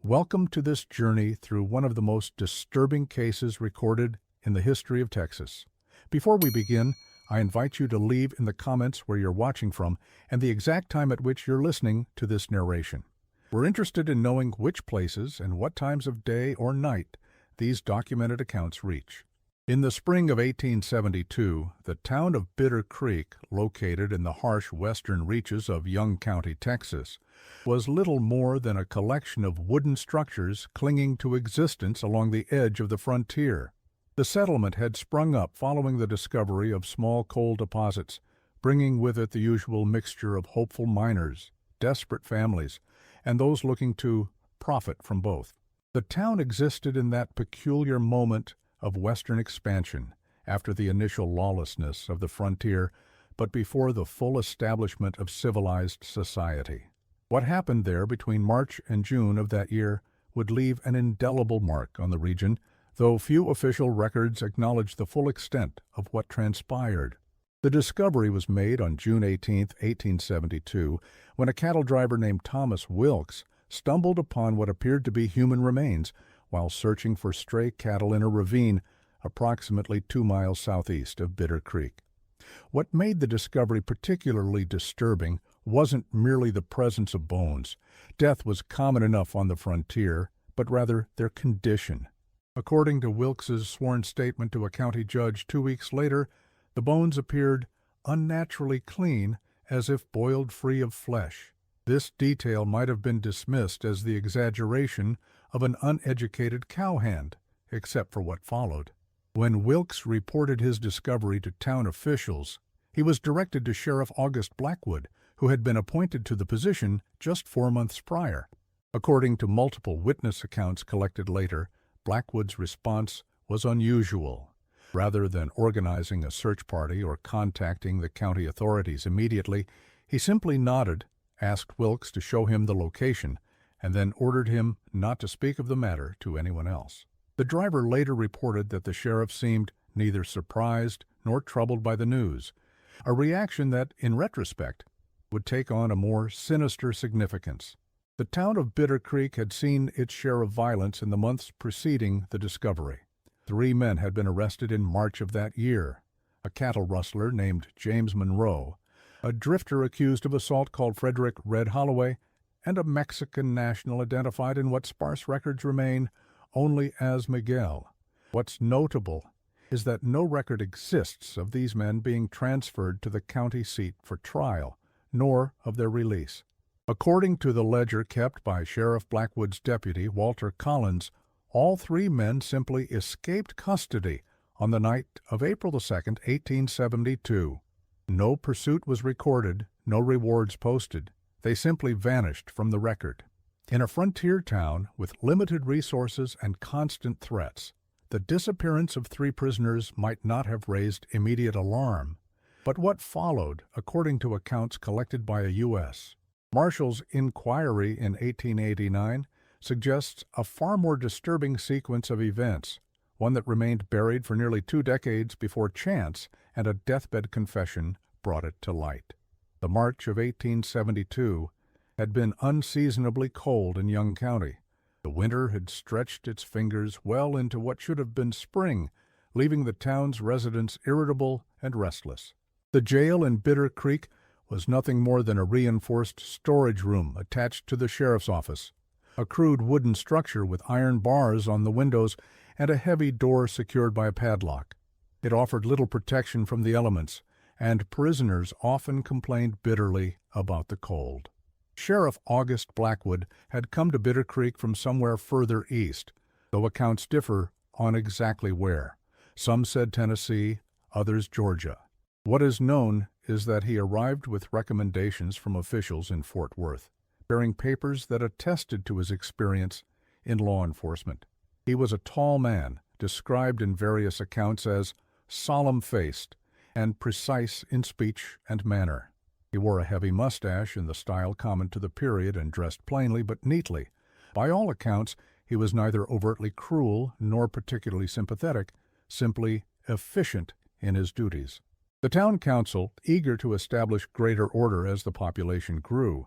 Welcome to this journey through one of the most disturbing cases recorded in the history of Texas. Before we begin, I invite you to leave in the comments where you're watching from and the exact time at which you're listening to this narration. We're interested in knowing which places and what times of day or night these documented accounts reach. In the spring of 1872, the town of Bitter Creek, located in the harsh western reaches of Young County, Texas, was little more than a collection of wooden structures clinging to existence along the edge of the frontier. The settlement had sprung up following the discovery of small coal deposits, bringing with it the usual mixture of hopeful miners, desperate families, and those looking to profit from both. The town existed in that peculiar moment of western expansion after the initial lawlessness of the frontier, but before the full establishment of civilized society. What happened there between March and June of that year would leave an indelible mark on the region, though few official records acknowledge the full extent of what transpired. The discovery was made on June 18, 1872, when a cattle driver named Thomas Wilkes stumbled upon what appeared to be human remains while searching for stray cattle in a ravine approximately 2 miles southeast of Bitter Creek. What made the discovery particularly disturbing wasn't merely the presence of bones. Death was common enough on the frontier, but rather their condition. According to Wilkes's sworn statement to a county judge 2 weeks later, the bones appeared unnaturally clean, as if boiled free of flesh. This detail might have been dismissed as the exaggeration of an uneducated cowhand, except for what followed. When Wilkes reported his discovery to town officials, he was directed to Sheriff August Blackwood, who had been appointed to the position just 4 months prior. According to multiple witness accounts collected later, Blackwood's response was unusual. Rather than organizing a search party or contacting the county authorities immediately, he simply nodded, asked Wilkes to show him the location, and then ordered him not to speak of the matter to anyone else. The driver later reported that the sheriff seemed neither surprised nor troubled by the news, a reaction that, in retrospect, would take on a more sinister significance. The town of Bitter Creek had seen its share of violence in the months preceding the discovery. 3 men had been arrested in March of that year: a cattle rustler named James Monroe, a drifter accused of assault called Frederick Red Holloway, and a Mexican national identified in what sparse records remain only as Miguel. What's notable is that no record exists of these men being transferred to the county seat for trial, nor of their release. According to the ledger kept by Sheriff Blackwood's deputy, Walter Collins, all 3 men simply escaped custody on the night of April 2, 1872. No pursuit was recorded, no rewards posted. They simply vanished from the record. In a frontier town with limited resources and constant threats, the disappearance of 3 prisoners might not have raised immediate alarm. But what followed, according to accounts collected by a U.S. Marshal's inquiry in 1889, suggests a far more disturbing sequence of events, one that remained buried for nearly 2 decades before chance and a deathbed confession brought it to light. The March of 1872 had been unseasonably cold in Young County. The winter had stretched its fingers well into what should have been spring, leaving the town's residents irritable and restless. The jail in Bitter Creek was nothing more than a reinforced storage room attached to the sheriff's office, a crude wooden structure with iron bars on the windows and a heavy door secured by a padlock. It offered little protection from the elements, and prisoners often complained bitterly about the cold. Sheriff August Blackwood had come to Bitter Creek from somewhere further east, though accounts differ on exactly where. Some said Tennessee, others Georgia. What is known is that he arrived with recommendations from officials in Fort Worth, bearing papers that attested to his experience in law enforcement. He was a tall man, described in various accounts as solemn-faced and precise in speech and manner. He wore a heavy mustache in the style common to the period and dressed plainly but neatly. By all accounts, he was neither overtly cruel nor particularly sympathetic, simply efficient in his duties. The town council, eager to establish greater order as the population grew,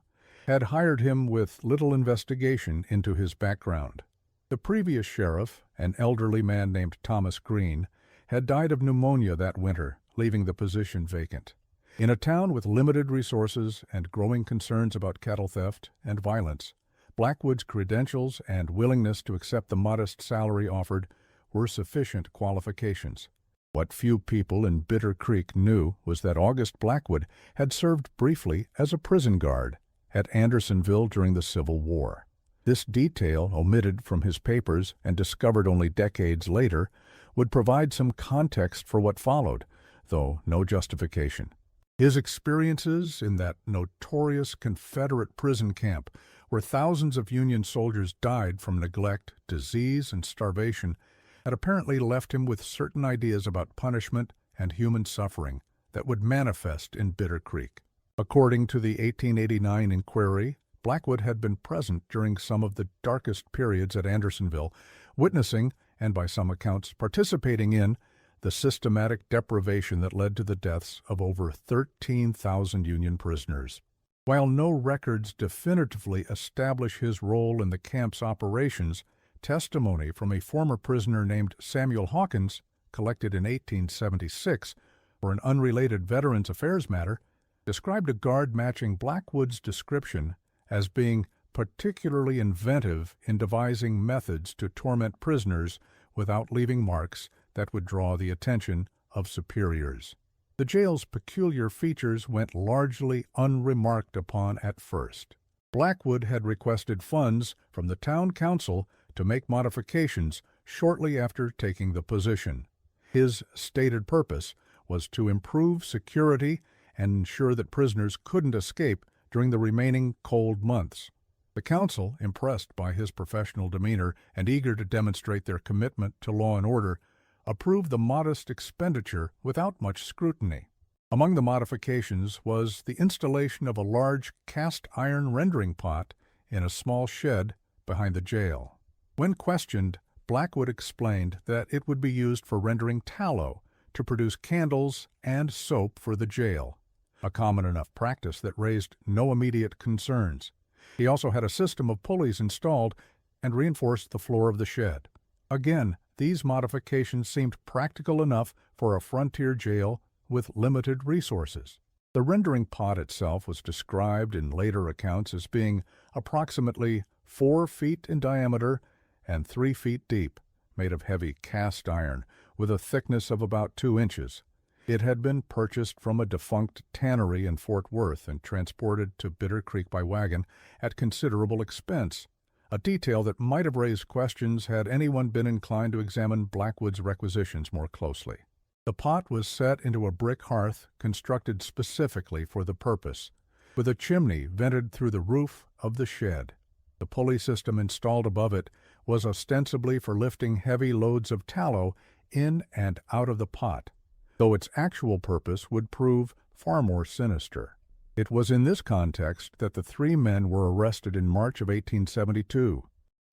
had hired him with little investigation into his background. The previous sheriff, an elderly man named Thomas Green, had died of pneumonia that winter, leaving the position vacant. In a town with limited resources and growing concerns about cattle theft and violence, Blackwood's credentials and willingness to accept the modest salary offered were sufficient qualifications. What few people in Bitter Creek knew was that August Blackwood had served briefly as a prison guard at Andersonville during the Civil War. This detail, omitted from his papers and discovered only decades later, would provide some context for what followed, though no justification. His experiences in that notorious Confederate prison camp, where thousands of Union soldiers died from neglect, disease, and starvation, had apparently left him with certain ideas about punishment and human suffering that would manifest in Bitter Creek. According to the 1889 inquiry, Blackwood had been present during some of the darkest periods at Andersonville, witnessing, and by some accounts participating in, the systematic deprivation that led to the deaths of over 13,000 Union prisoners. While no records definitively establish his role in the camp's operations, testimony from a former prisoner named Samuel Hawkins, collected in 1876 for an unrelated Veterans Affairs matter, described a guard matching Blackwood's description as being particularly inventive in devising methods to torment prisoners without leaving marks that would draw the attention of superiors. The jail's peculiar features went largely unremarked upon at first. Blackwood had requested funds from the town council to make modifications shortly after taking the position. His stated purpose was to improve security and ensure that prisoners couldn't escape during the remaining cold months. The council, impressed by his professional demeanor and eager to demonstrate their commitment to law and order, approved the modest expenditure without much scrutiny. Among the modifications was the installation of a large cast-iron rendering pot in a small shed behind the jail. When questioned, Blackwood explained that it would be used for rendering tallow to produce candles and soap for the jail, a common enough practice that raised no immediate concerns. He also had a system of pulleys installed and reinforced the floor of the shed. Again, these modifications seemed practical enough for a frontier jail with limited resources. The rendering pot itself was described in later accounts as being approximately 4 feet in diameter and 3 feet deep, made of heavy cast iron with a thickness of about 2 inches. It had been purchased from a defunct tannery in Fort Worth and transported to Bitter Creek by wagon at considerable expense, a detail that might have raised questions had anyone been inclined to examine Blackwood's requisitions more closely. The pot was set into a brick hearth constructed specifically for the purpose, with a chimney vented through the roof of the shed. The pulley system installed above it was ostensibly for lifting heavy loads of tallow in and out of the pot, though its actual purpose would prove far more sinister. It was in this context that the 3 men were arrested in March of 1872.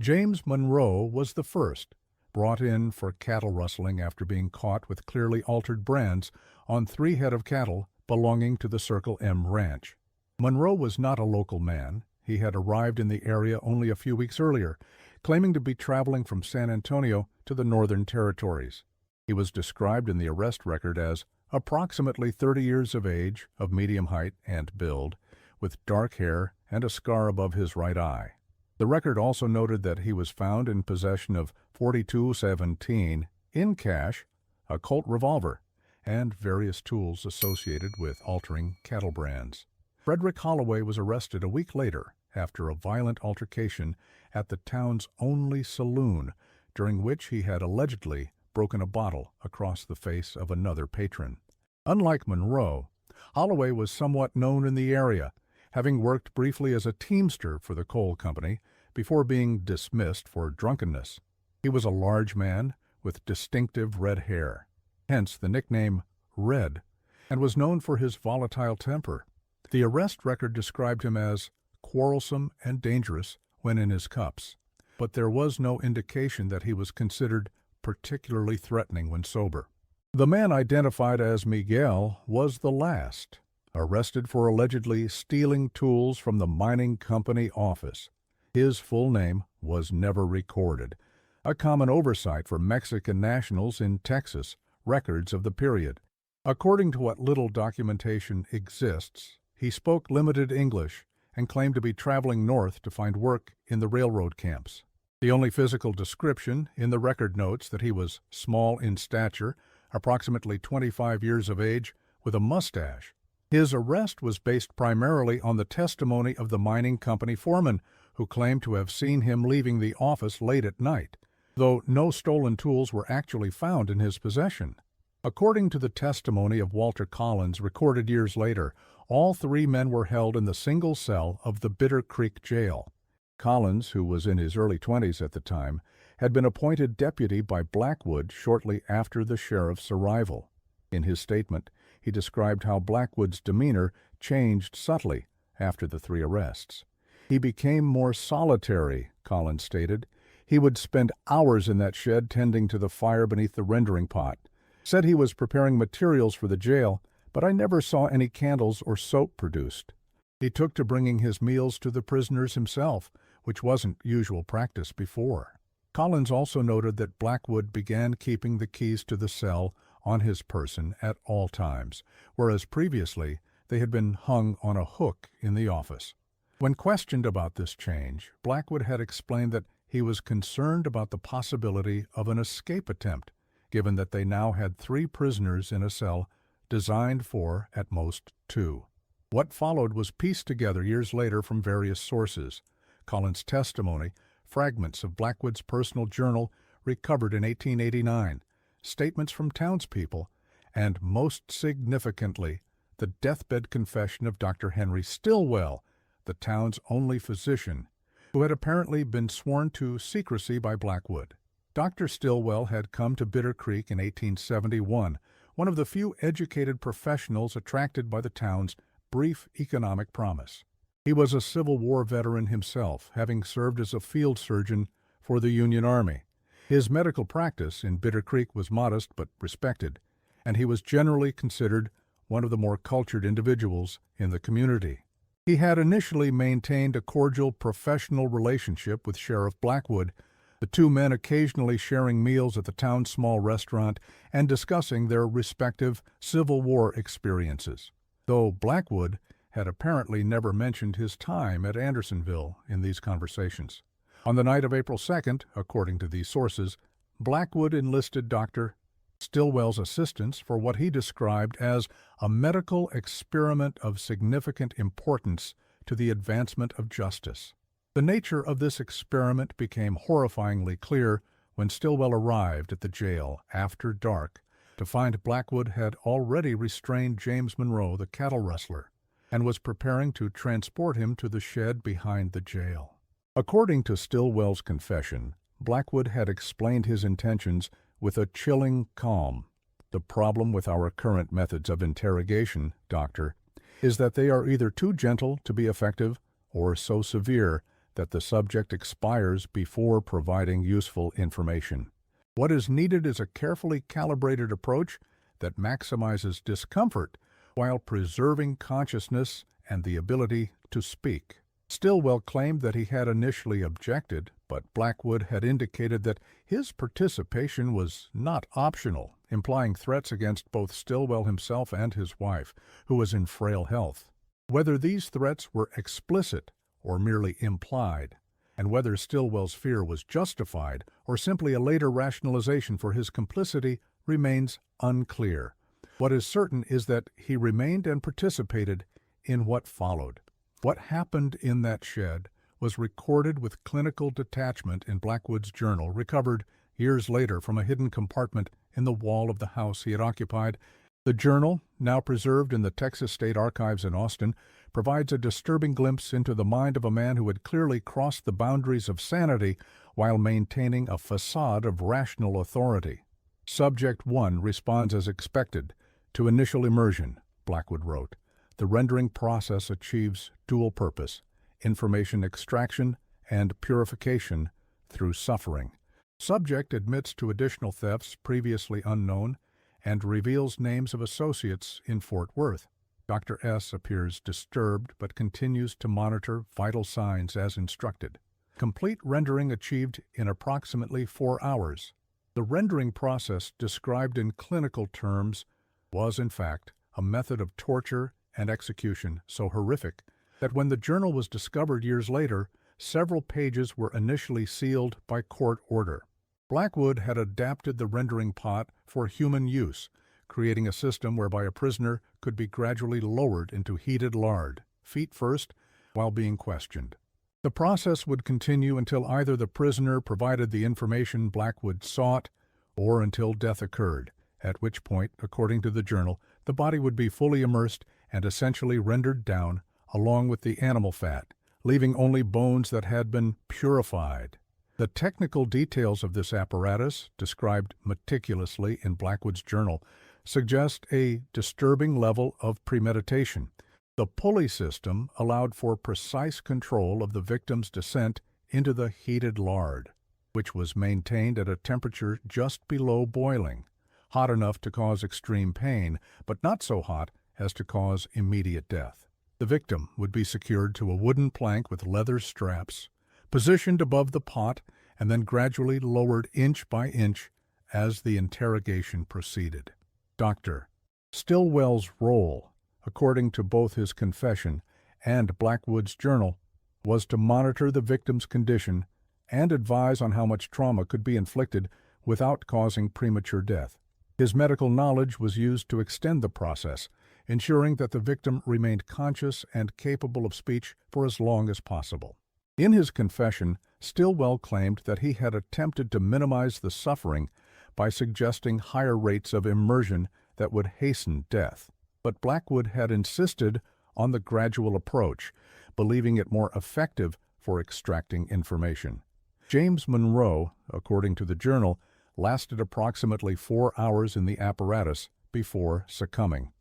James Monroe was the first, brought in for cattle rustling after being caught with clearly altered brands on 3 head of cattle belonging to the Circle M Ranch. Monroe was not a local man. He had arrived in the area only a few weeks earlier, claiming to be traveling from San Antonio to the Northern Territories. He was described in the arrest record as approximately 30 years of age, of medium height and build, with dark hair and a scar above his right eye. The record also noted that he was found in possession of .42-17 in cash, a Colt revolver, and various tools associated with altering cattle brands. Frederick Holloway was arrested a week later after a violent altercation at the town's only saloon, during which he had allegedly broken a bottle across the face of another patron. Unlike Monroe, Holloway was somewhat known in the area, having worked briefly as a teamster for the coal company before being dismissed for drunkenness. He was a large man with distinctive red hair, hence the nickname Red, and was known for his volatile temper. The arrest record described him as quarrelsome and dangerous when in his cups, but there was no indication that he was considered particularly threatening when sober. The man identified as Miguel was the last, arrested for allegedly stealing tools from the mining company office. His full name was never recorded, a common oversight for Mexican nationals in Texas, records of the period. According to what little documentation exists, he spoke limited English and claimed to be traveling north to find work in the railroad camps. The only physical description in the record notes that he was small in stature, approximately 25 years of age, with a mustache. His arrest was based primarily on the testimony of the mining company foreman, who claimed to have seen him leaving the office late at night, though no stolen tools were actually found in his possession. According to the testimony of Walter Collins recorded years later, all three men were held in the single cell of the Bitter Creek jail. Collins, who was in his early 20s at the time, had been appointed deputy by Blackwood shortly after the sheriff's arrival. In his statement, he described how Blackwood's demeanor changed subtly after the three arrests. He became more solitary, Collins stated. He would spend hours in that shed tending to the fire beneath the rendering pot. Said he was preparing materials for the jail, but I never saw any candles or soap produced. He took to bringing his meals to the prisoners himself, which wasn't usual practice before. Collins also noted that Blackwood began keeping the keys to the cell on his person at all times, whereas previously they had been hung on a hook in the office. When questioned about this change, Blackwood had explained that he was concerned about the possibility of an escape attempt, given that they now had three prisoners in a cell designed for, at most, two. What followed was pieced together years later from various sources: Collins' testimony, fragments of Blackwood's personal journal recovered in 1889, statements from townspeople, and, most significantly, the deathbed confession of Dr. Henry Stillwell, the town's only physician, who had apparently been sworn to secrecy by Blackwood. Dr. Stillwell had come to Bitter Creek in 1871, one of the few educated professionals attracted by the town's brief economic promise. He was a Civil War veteran himself, having served as a field surgeon for the Union Army. His medical practice in Bitter Creek was modest but respected, and he was generally considered one of the more cultured individuals in the community. He had initially maintained a cordial professional relationship with Sheriff Blackwood, the two men occasionally sharing meals at the town's small restaurant and discussing their respective Civil War experiences, though Blackwood had apparently never mentioned his time at Andersonville in these conversations. On the night of April 2nd, according to these sources, Blackwood enlisted Dr. Stillwell's assistance for what he described as a medical experiment of significant importance to the advancement of justice. The nature of this experiment became horrifyingly clear when Stillwell arrived at the jail after dark to find Blackwood had already restrained James Monroe, the cattle rustler, and was preparing to transport him to the shed behind the jail. According to Stillwell's confession, Blackwood had explained his intentions with a chilling calm. "The problem with our current methods of interrogation, Doctor, is that they are either too gentle to be effective or so severe that the subject expires before providing useful information. What is needed is a carefully calibrated approach that maximizes discomfort while preserving consciousness and the ability to speak." Stillwell claimed that he had initially objected, but Blackwood had indicated that his participation was not optional, implying threats against both Stillwell himself and his wife, who was in frail health. Whether these threats were explicit or merely implied, and whether Stillwell's fear was justified or simply a later rationalization for his complicity, remains unclear. What is certain is that he remained and participated in what followed. What happened in that shed was recorded with clinical detachment in Blackwood's journal, recovered years later from a hidden compartment in the wall of the house he had occupied. The journal, now preserved in the Texas State Archives in Austin, provides a disturbing glimpse into the mind of a man who had clearly crossed the boundaries of sanity while maintaining a facade of rational authority. Subject 1 responds as expected to initial immersion, Blackwood wrote. The rendering process achieves dual purpose: information extraction and purification through suffering. Subject admits to additional thefts previously unknown and reveals names of associates in Fort Worth. Dr. S. appears disturbed but continues to monitor vital signs as instructed. Complete rendering achieved in approximately 4 hours. The rendering process described in clinical terms was, in fact, a method of torture and execution so horrific that when the journal was discovered years later, several pages were initially sealed by court order. Blackwood had adapted the rendering pot for human use, creating a system whereby a prisoner could be gradually lowered into heated lard, feet first, while being questioned. The process would continue until either the prisoner provided the information Blackwood sought or until death occurred, at which point, according to the journal, the body would be fully immersed and essentially rendered down along with the animal fat, leaving only bones that had been purified. The technical details of this apparatus, described meticulously in Blackwood's journal, suggest a disturbing level of premeditation. The pulley system allowed for precise control of the victim's descent into the heated lard, which was maintained at a temperature just below boiling, hot enough to cause extreme pain, but not so hot as to cause immediate death. The victim would be secured to a wooden plank with leather straps, positioned above the pot, and then gradually lowered inch by inch as the interrogation proceeded. Dr. Stillwell's role, according to both his confession and Blackwood's journal, was to monitor the victim's condition and advise on how much trauma could be inflicted without causing premature death. His medical knowledge was used to extend the process, ensuring that the victim remained conscious and capable of speech for as long as possible. In his confession, Stillwell claimed that he had attempted to minimize the suffering by suggesting higher rates of immersion that would hasten death. But Blackwood had insisted on the gradual approach, believing it more effective for extracting information. James Monroe, according to the journal, lasted approximately 4 hours in the apparatus before succumbing.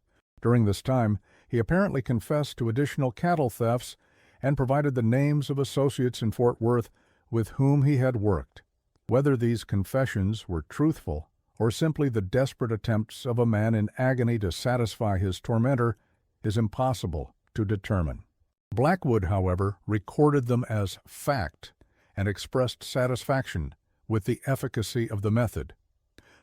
During this time, he apparently confessed to additional cattle thefts and provided the names of associates in Fort Worth with whom he had worked. Whether these confessions were truthful or simply the desperate attempts of a man in agony to satisfy his tormentor is impossible to determine. Blackwood, however, recorded them as fact and expressed satisfaction with the efficacy of the method.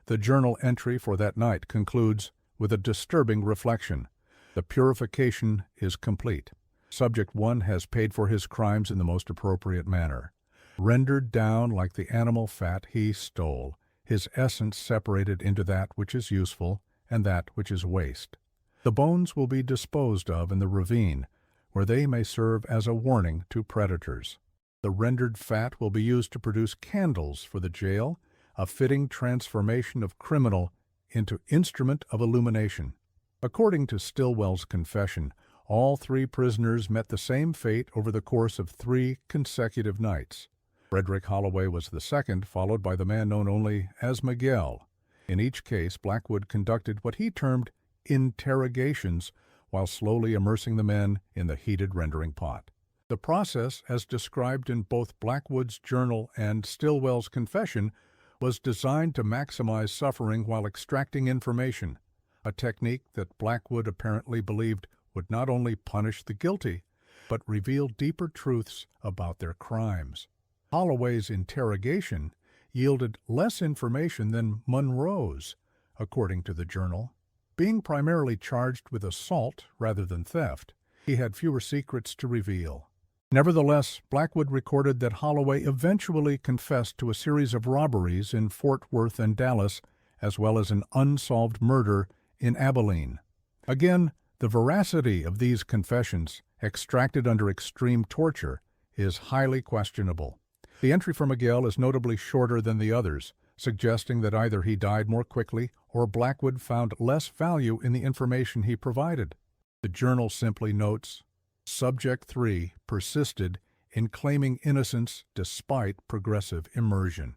The journal entry for that night concludes with a disturbing reflection. The purification is complete. Subject 1 has paid for his crimes in the most appropriate manner. Rendered down like the animal fat he stole, his essence separated into that which is useful and that which is waste. The bones will be disposed of in the ravine, where they may serve as a warning to predators. The rendered fat will be used to produce candles for the jail, a fitting transformation of criminal into instrument of illumination. According to Stillwell's confession, all 3 prisoners met the same fate over the course of 3 consecutive nights. Frederick Holloway was the second, followed by the man known only as Miguel. In each case, Blackwood conducted what he termed interrogations while slowly immersing the men in the heated rendering pot. The process, as described in both Blackwood's journal and Stillwell's confession, was designed to maximize suffering while extracting information, a technique that Blackwood apparently believed would not only punish the guilty, but reveal deeper truths about their crimes. Holloway's interrogation yielded less information than Monroe's, according to the journal. Being primarily charged with assault rather than theft, he had fewer secrets to reveal. Nevertheless, Blackwood recorded that Holloway eventually confessed to a series of robberies in Fort Worth and Dallas, as well as an unsolved murder in Abilene. Again, the veracity of these confessions, extracted under extreme torture, is highly questionable. The entry for Miguel is notably shorter than the others, suggesting that either he died more quickly or Blackwood found less value in the information he provided. The journal simply notes, Subject 3 persisted in claiming innocence despite progressive immersion.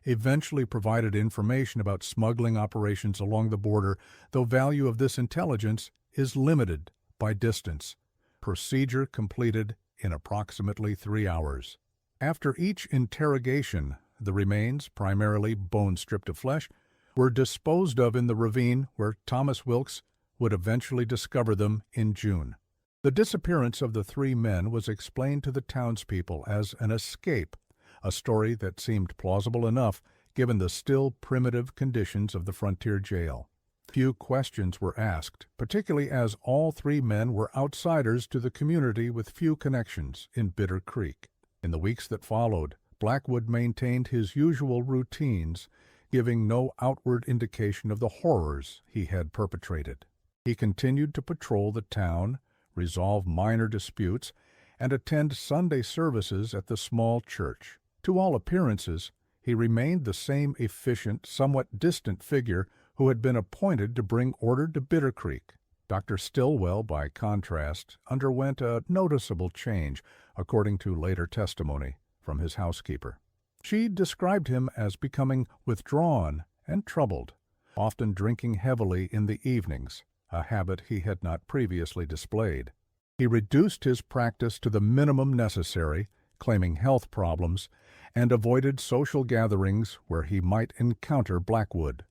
Eventually provided information about smuggling operations along the border, though value of this intelligence is limited by distance. Procedure completed in approximately 3 hours. After each interrogation, the remains, primarily bone stripped of flesh, were disposed of in the ravine where Thomas Wilkes would eventually discover them in June. The disappearance of the three men was explained to the townspeople as an escape, a story that seemed plausible enough given the still primitive conditions of the frontier jail. Few questions were asked, particularly as all three men were outsiders to the community with few connections in Bitter Creek. In the weeks that followed, Blackwood maintained his usual routines, giving no outward indication of the horrors he had perpetrated. He continued to patrol the town, resolve minor disputes, and attend Sunday services at the small church. To all appearances, he remained the same efficient, somewhat distant figure who had been appointed to bring order to Bitter Creek. Dr. Stillwell, by contrast, underwent a noticeable change, according to later testimony from his housekeeper. She described him as becoming withdrawn and troubled, often drinking heavily in the evenings, a habit he had not previously displayed. He reduced his practice to the minimum necessary, claiming health problems, and avoided social gatherings where he might encounter Blackwood.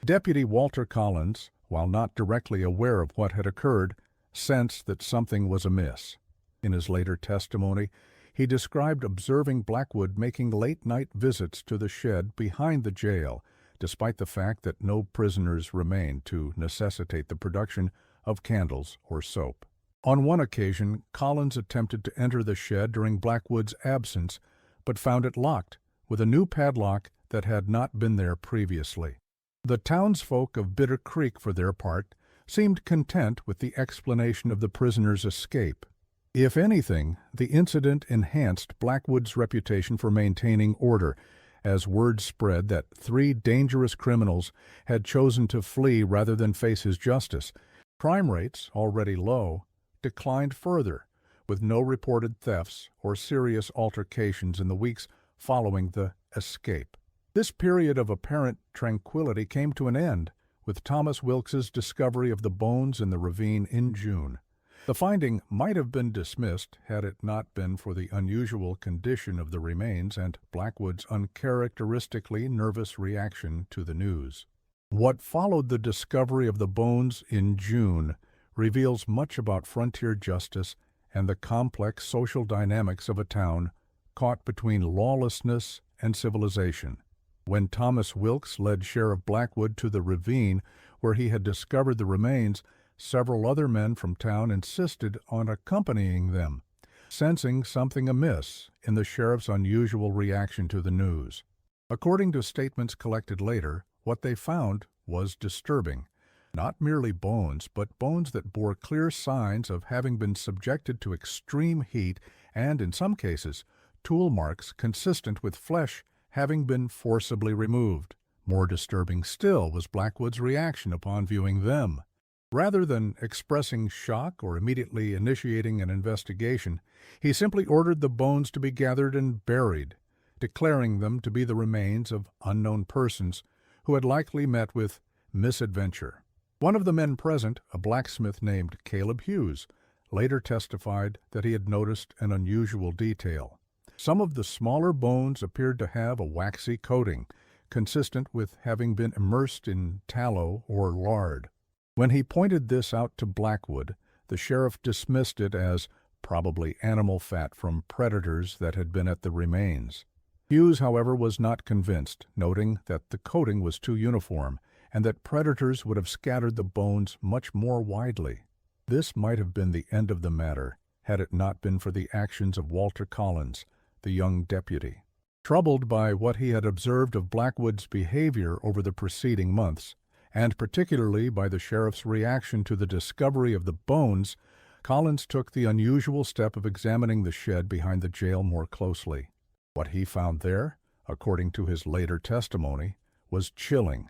Deputy Walter Collins, while not directly aware of what had occurred, sensed that something was amiss. In his later testimony, he described observing Blackwood making late-night visits to the shed behind the jail, despite the fact that no prisoners remained to necessitate the production of candles or soap. On one occasion, Collins attempted to enter the shed during Blackwood's absence, but found it locked, with a new padlock that had not been there previously. The townsfolk of Bitter Creek, for their part, seemed content with the explanation of the prisoner's escape. If anything, the incident enhanced Blackwood's reputation for maintaining order, as word spread that three dangerous criminals had chosen to flee rather than face his justice. Crime rates, already low, declined further, with no reported thefts or serious altercations in the weeks following the escape. This period of apparent tranquility came to an end with Thomas Wilkes's discovery of the bones in the ravine in June. The finding might have been dismissed had it not been for the unusual condition of the remains and Blackwood's uncharacteristically nervous reaction to the news. What followed the discovery of the bones in June reveals much about frontier justice and the complex social dynamics of a town caught between lawlessness and civilization. When Thomas Wilkes led Sheriff Blackwood to the ravine where he had discovered the remains, several other men from town insisted on accompanying them, sensing something amiss in the sheriff's unusual reaction to the news. According to statements collected later, what they found was disturbing. Not merely bones, but bones that bore clear signs of having been subjected to extreme heat and, in some cases, tool marks consistent with flesh having been forcibly removed. More disturbing still was Blackwood's reaction upon viewing them. Rather than expressing shock or immediately initiating an investigation, he simply ordered the bones to be gathered and buried, declaring them to be the remains of unknown persons who had likely met with misadventure. One of the men present, a blacksmith named Caleb Hughes, later testified that he had noticed an unusual detail. Some of the smaller bones appeared to have a waxy coating, consistent with having been immersed in tallow or lard. When he pointed this out to Blackwood, the sheriff dismissed it as probably animal fat from predators that had been at the remains. Hughes, however, was not convinced, noting that the coating was too uniform and that predators would have scattered the bones much more widely. This might have been the end of the matter had it not been for the actions of Walter Collins, the young deputy. Troubled by what he had observed of Blackwood's behavior over the preceding months, and particularly by the sheriff's reaction to the discovery of the bones, Collins took the unusual step of examining the shed behind the jail more closely. What he found there, according to his later testimony, was chilling.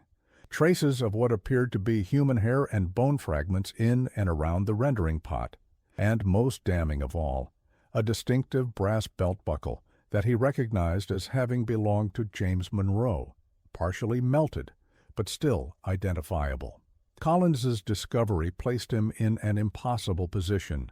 Traces of what appeared to be human hair and bone fragments in and around the rendering pot, and most damning of all, a distinctive brass belt buckle that he recognized as having belonged to James Monroe, partially melted, but still identifiable. Collins's discovery placed him in an impossible position.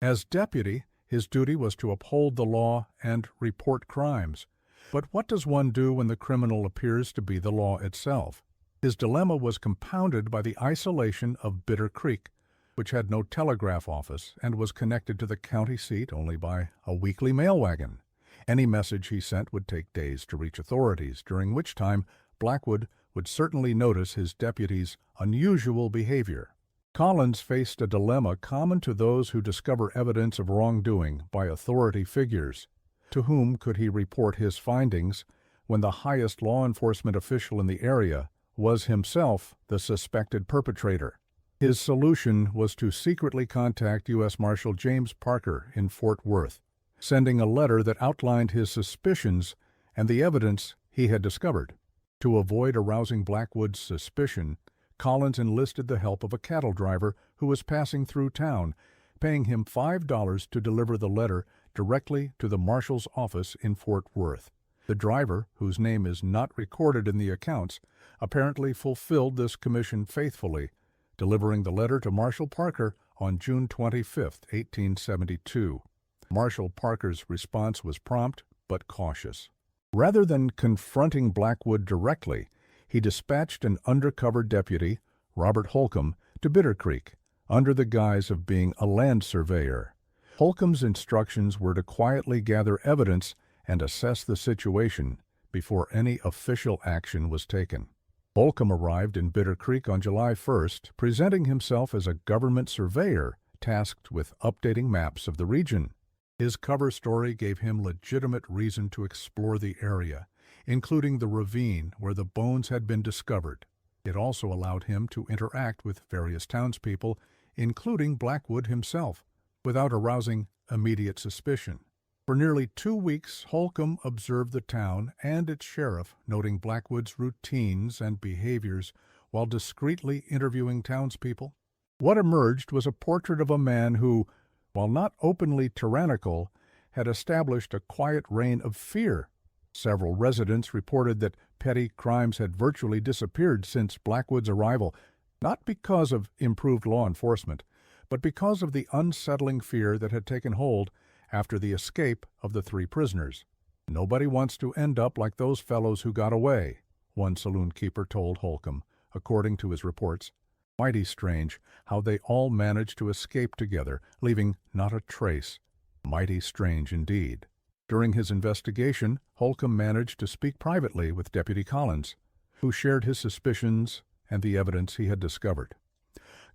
As deputy, his duty was to uphold the law and report crimes. But what does one do when the criminal appears to be the law itself? His dilemma was compounded by the isolation of Bitter Creek, which had no telegraph office and was connected to the county seat only by a weekly mail wagon. Any message he sent would take days to reach authorities, during which time Blackwood would certainly notice his deputy's unusual behavior. Collins faced a dilemma common to those who discover evidence of wrongdoing by authority figures. To whom could he report his findings when the highest law enforcement official in the area was himself the suspected perpetrator? His solution was to secretly contact U.S. Marshal James Parker in Fort Worth, sending a letter that outlined his suspicions and the evidence he had discovered. To avoid arousing Blackwood's suspicion, Collins enlisted the help of a cattle driver who was passing through town, paying him $5 to deliver the letter directly to the marshal's office in Fort Worth. The driver, whose name is not recorded in the accounts, apparently fulfilled this commission faithfully, delivering the letter to Marshal Parker on June 25, 1872. Marshal Parker's response was prompt but cautious. Rather than confronting Blackwood directly, he dispatched an undercover deputy, Robert Holcomb, to Bitter Creek, under the guise of being a land surveyor. Holcomb's instructions were to quietly gather evidence and assess the situation before any official action was taken. Holcomb arrived in Bitter Creek on July 1st, presenting himself as a government surveyor tasked with updating maps of the region. His cover story gave him legitimate reason to explore the area, including the ravine where the bones had been discovered. It also allowed him to interact with various townspeople, including Blackwood himself, without arousing immediate suspicion. For nearly 2 weeks, Holcomb observed the town and its sheriff, noting Blackwood's routines and behaviors while discreetly interviewing townspeople. What emerged was a portrait of a man who, while not openly tyrannical, had established a quiet reign of fear. Several residents reported that petty crimes had virtually disappeared since Blackwood's arrival, not because of improved law enforcement, but because of the unsettling fear that had taken hold after the escape of the 3 prisoners. "Nobody wants to end up like those fellows who got away," one saloon keeper told Holcomb, according to his reports. "Mighty strange how they all managed to escape together, leaving not a trace. Mighty strange indeed." During his investigation, Holcomb managed to speak privately with Deputy Collins, who shared his suspicions and the evidence he had discovered.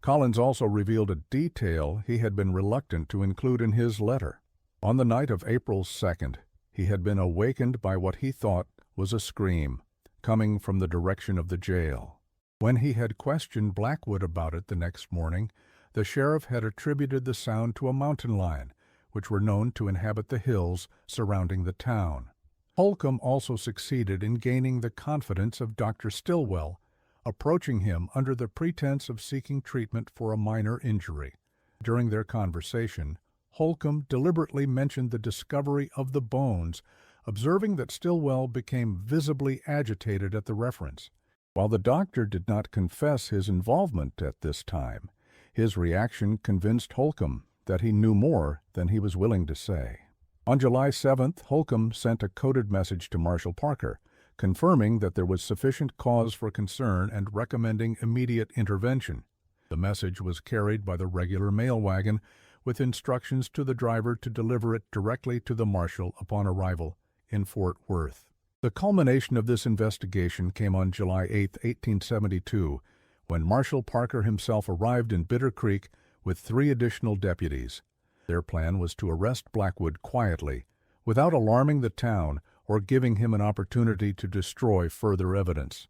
Collins also revealed a detail he had been reluctant to include in his letter. On the night of April 2nd, he had been awakened by what he thought was a scream, coming from the direction of the jail. When he had questioned Blackwood about it the next morning, the sheriff had attributed the sound to a mountain lion, which were known to inhabit the hills surrounding the town. Holcomb also succeeded in gaining the confidence of Dr. Stillwell, approaching him under the pretense of seeking treatment for a minor injury. During their conversation, Holcomb deliberately mentioned the discovery of the bones, observing that Stillwell became visibly agitated at the reference. While the doctor did not confess his involvement at this time, his reaction convinced Holcomb that he knew more than he was willing to say. On July 7th, Holcomb sent a coded message to Marshal Parker, confirming that there was sufficient cause for concern and recommending immediate intervention. The message was carried by the regular mail wagon, with instructions to the driver to deliver it directly to the marshal upon arrival in Fort Worth. The culmination of this investigation came on July 8, 1872, when Marshal Parker himself arrived in Bitter Creek with 3 additional deputies. Their plan was to arrest Blackwood quietly, without alarming the town or giving him an opportunity to destroy further evidence.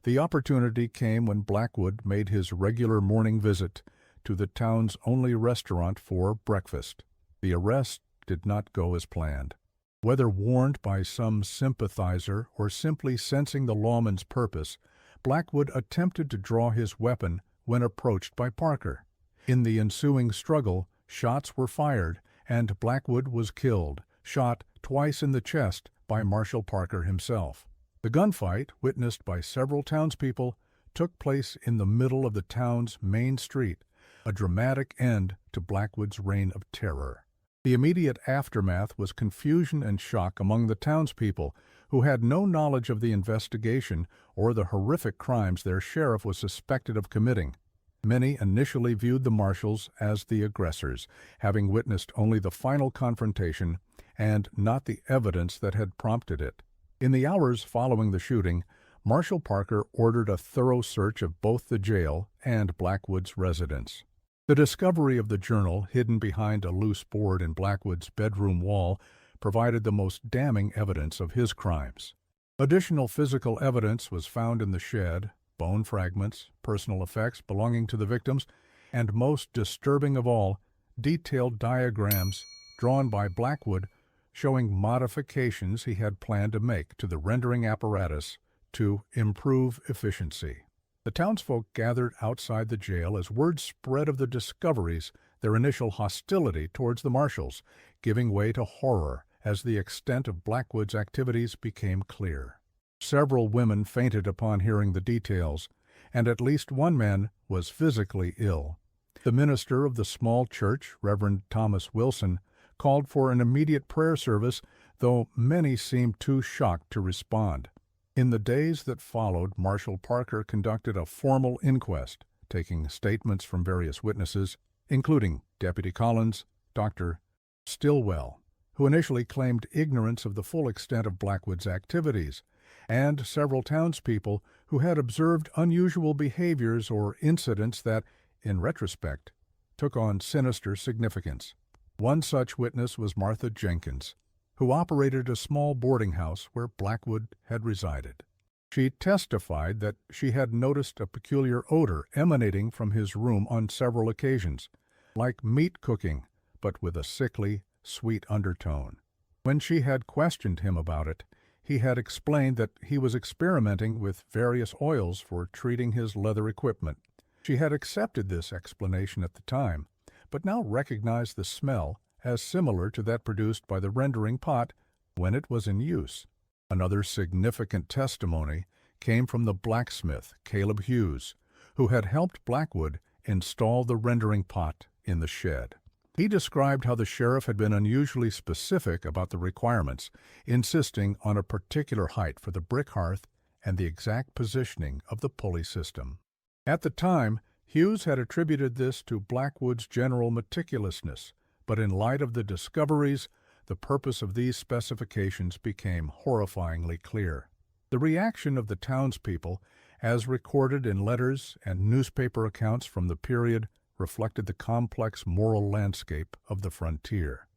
The opportunity came when Blackwood made his regular morning visit to the town's only restaurant for breakfast. The arrest did not go as planned. Whether warned by some sympathizer or simply sensing the lawman's purpose, Blackwood attempted to draw his weapon when approached by Parker. In the ensuing struggle, shots were fired, and Blackwood was killed, shot twice in the chest by Marshal Parker himself. The gunfight, witnessed by several townspeople, took place in the middle of the town's main street, a dramatic end to Blackwood's reign of terror. The immediate aftermath was confusion and shock among the townspeople, who had no knowledge of the investigation or the horrific crimes their sheriff was suspected of committing. Many initially viewed the marshals as the aggressors, having witnessed only the final confrontation and not the evidence that had prompted it. In the hours following the shooting, Marshal Parker ordered a thorough search of both the jail and Blackwood's residence. The discovery of the journal, hidden behind a loose board in Blackwood's bedroom wall, provided the most damning evidence of his crimes. Additional physical evidence was found in the shed: bone fragments, personal effects belonging to the victims, and most disturbing of all, detailed diagrams drawn by Blackwood showing modifications he had planned to make to the rendering apparatus to improve efficiency. The townsfolk gathered outside the jail as word spread of the discoveries, their initial hostility towards the marshals giving way to horror as the extent of Blackwood's activities became clear. Several women fainted upon hearing the details, and at least one man was physically ill. The minister of the small church, Reverend Thomas Wilson, called for an immediate prayer service, though many seemed too shocked to respond. In the days that followed, Marshal Parker conducted a formal inquest, taking statements from various witnesses, including Deputy Collins, Dr. Stillwell, who initially claimed ignorance of the full extent of Blackwood's activities, and several townspeople who had observed unusual behaviors or incidents that, in retrospect, took on sinister significance. One such witness was Martha Jenkins, who operated a small boarding house where Blackwood had resided. She testified that she had noticed a peculiar odor emanating from his room on several occasions, like meat cooking, but with a sickly, sweet undertone. When she had questioned him about it, he had explained that he was experimenting with various oils for treating his leather equipment. She had accepted this explanation at the time, but now recognized the smell as similar to that produced by the rendering pot when it was in use. Another significant testimony came from the blacksmith, Caleb Hughes, who had helped Blackwood install the rendering pot in the shed. He described how the sheriff had been unusually specific about the requirements, insisting on a particular height for the brick hearth and the exact positioning of the pulley system. At the time, Hughes had attributed this to Blackwood's general meticulousness, but in light of the discoveries, the purpose of these specifications became horrifyingly clear. The reaction of the townspeople, as recorded in letters and newspaper accounts from the period, reflected the complex moral landscape of the frontier.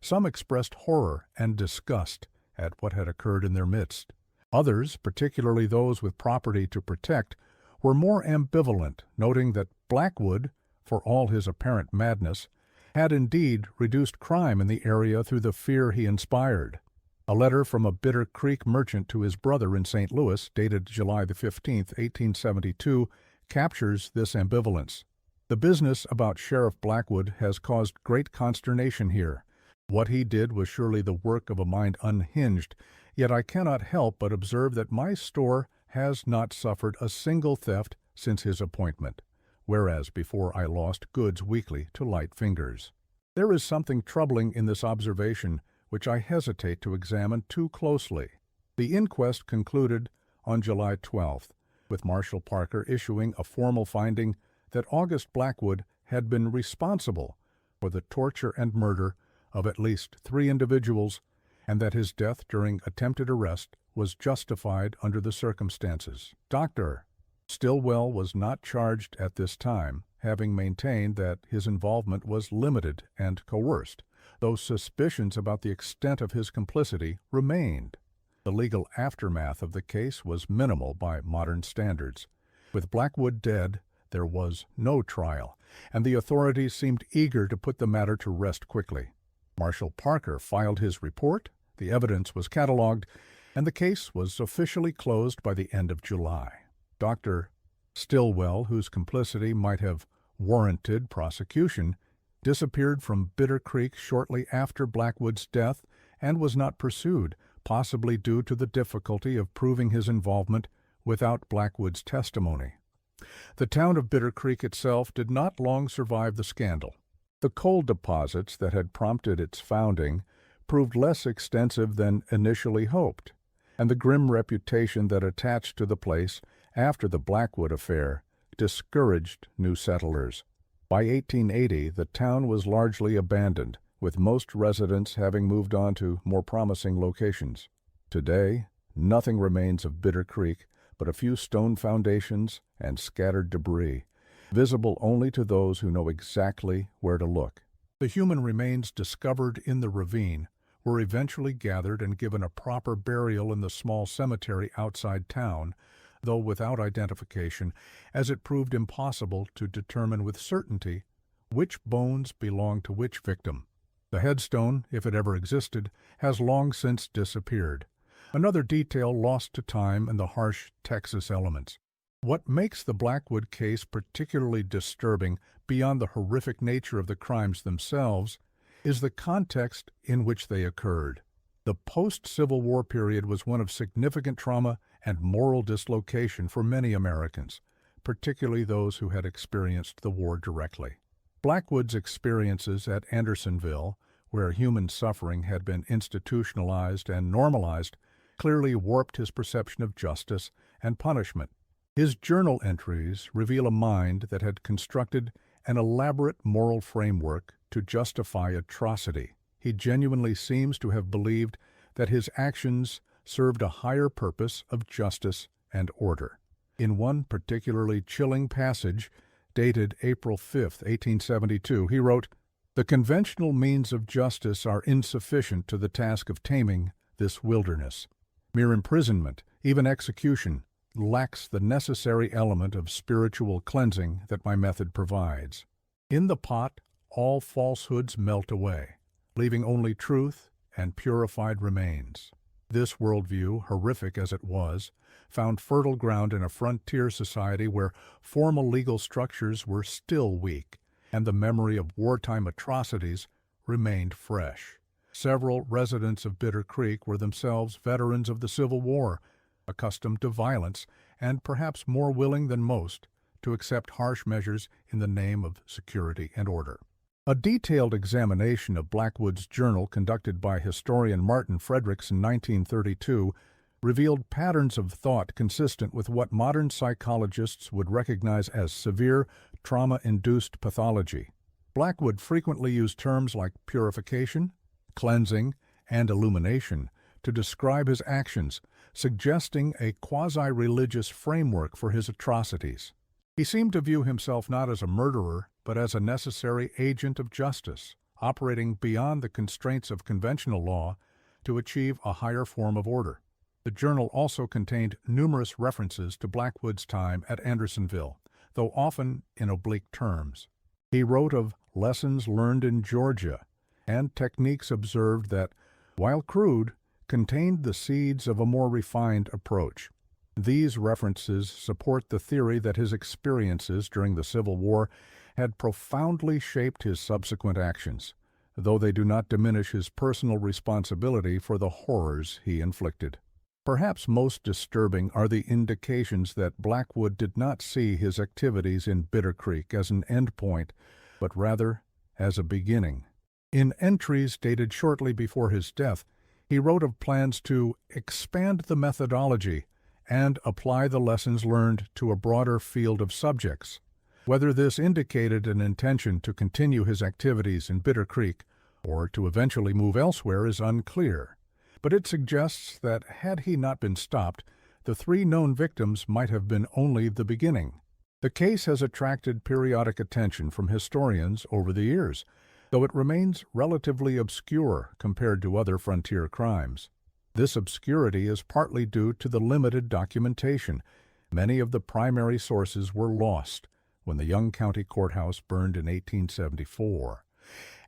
Some expressed horror and disgust at what had occurred in their midst. Others, particularly those with property to protect, were more ambivalent, noting that Blackwood, for all his apparent madness, had indeed reduced crime in the area through the fear he inspired. A letter from a Bitter Creek merchant to his brother in St. Louis, dated July 15, 1872, captures this ambivalence. The business about Sheriff Blackwood has caused great consternation here. What he did was surely the work of a mind unhinged, yet I cannot help but observe that my store has not suffered a single theft since his appointment, whereas before I lost goods weekly to light fingers. There is something troubling in this observation which I hesitate to examine too closely. The inquest concluded on July 12th, with Marshal Parker issuing a formal finding that August Blackwood had been responsible for the torture and murder of at least 3 individuals, and that his death during attempted arrest was justified under the circumstances. Dr. Stillwell was not charged at this time, having maintained that his involvement was limited and coerced, though suspicions about the extent of his complicity remained. The legal aftermath of the case was minimal by modern standards. With Blackwood dead, there was no trial, and the authorities seemed eager to put the matter to rest quickly. Marshal Parker filed his report, the evidence was catalogued, and the case was officially closed by the end of July. Dr. Stillwell, whose complicity might have warranted prosecution, disappeared from Bitter Creek shortly after Blackwood's death and was not pursued, possibly due to the difficulty of proving his involvement without Blackwood's testimony. The town of Bitter Creek itself did not long survive the scandal. The coal deposits that had prompted its founding proved less extensive than initially hoped, and the grim reputation that attached to the place after the Blackwood affair discouraged new settlers. By 1880, the town was largely abandoned, with most residents having moved on to more promising locations. Today, nothing remains of Bitter Creek but a few stone foundations and scattered debris, visible only to those who know exactly where to look. The human remains discovered in the ravine were eventually gathered and given a proper burial in the small cemetery outside town, though without identification, as it proved impossible to determine with certainty which bones belonged to which victim. The headstone, if it ever existed, has long since disappeared, another detail lost to time and the harsh Texas elements. What makes the Blackwood case particularly disturbing, beyond the horrific nature of the crimes themselves, is the context in which they occurred. The post-Civil War period was one of significant trauma and moral dislocation for many Americans, particularly those who had experienced the war directly. Blackwood's experiences at Andersonville, where human suffering had been institutionalized and normalized, clearly warped his perception of justice and punishment. His journal entries reveal a mind that had constructed an elaborate moral framework to justify atrocity. He genuinely seems to have believed that his actions served a higher purpose of justice and order. In one particularly chilling passage, dated April 5, 1872, he wrote, "The conventional means of justice are insufficient to the task of taming this wilderness. Mere imprisonment, even execution, lacks the necessary element of spiritual cleansing that my method provides. In the pot, all falsehoods melt away, leaving only truth and purified remains." This worldview, horrific as it was, found fertile ground in a frontier society where formal legal structures were still weak, and the memory of wartime atrocities remained fresh. Several residents of Bitter Creek were themselves veterans of the Civil War, accustomed to violence, and perhaps more willing than most to accept harsh measures in the name of security and order. A detailed examination of Blackwood's journal conducted by historian Martin Fredericks in 1932 revealed patterns of thought consistent with what modern psychologists would recognize as severe trauma-induced pathology. Blackwood frequently used terms like purification, cleansing, and illumination to describe his actions, suggesting a quasi-religious framework for his atrocities. He seemed to view himself not as a murderer, but as a necessary agent of justice, operating beyond the constraints of conventional law to achieve a higher form of order. The journal also contained numerous references to Blackwood's time at Andersonville, though often in oblique terms. He wrote of lessons learned in Georgia and techniques observed that, while crude, contained the seeds of a more refined approach. These references support the theory that his experiences during the Civil War had profoundly shaped his subsequent actions, though they do not diminish his personal responsibility for the horrors he inflicted. Perhaps most disturbing are the indications that Blackwood did not see his activities in Bitter Creek as an endpoint, but rather as a beginning. In entries dated shortly before his death, he wrote of plans to expand the methodology and apply the lessons learned to a broader field of subjects. Whether this indicated an intention to continue his activities in Bitter Creek or to eventually move elsewhere is unclear, but it suggests that had he not been stopped, the 3 known victims might have been only the beginning. The case has attracted periodic attention from historians over the years, though it remains relatively obscure compared to other frontier crimes. This obscurity is partly due to the limited documentation. Many of the primary sources were lost when the Young County Courthouse burned in 1874,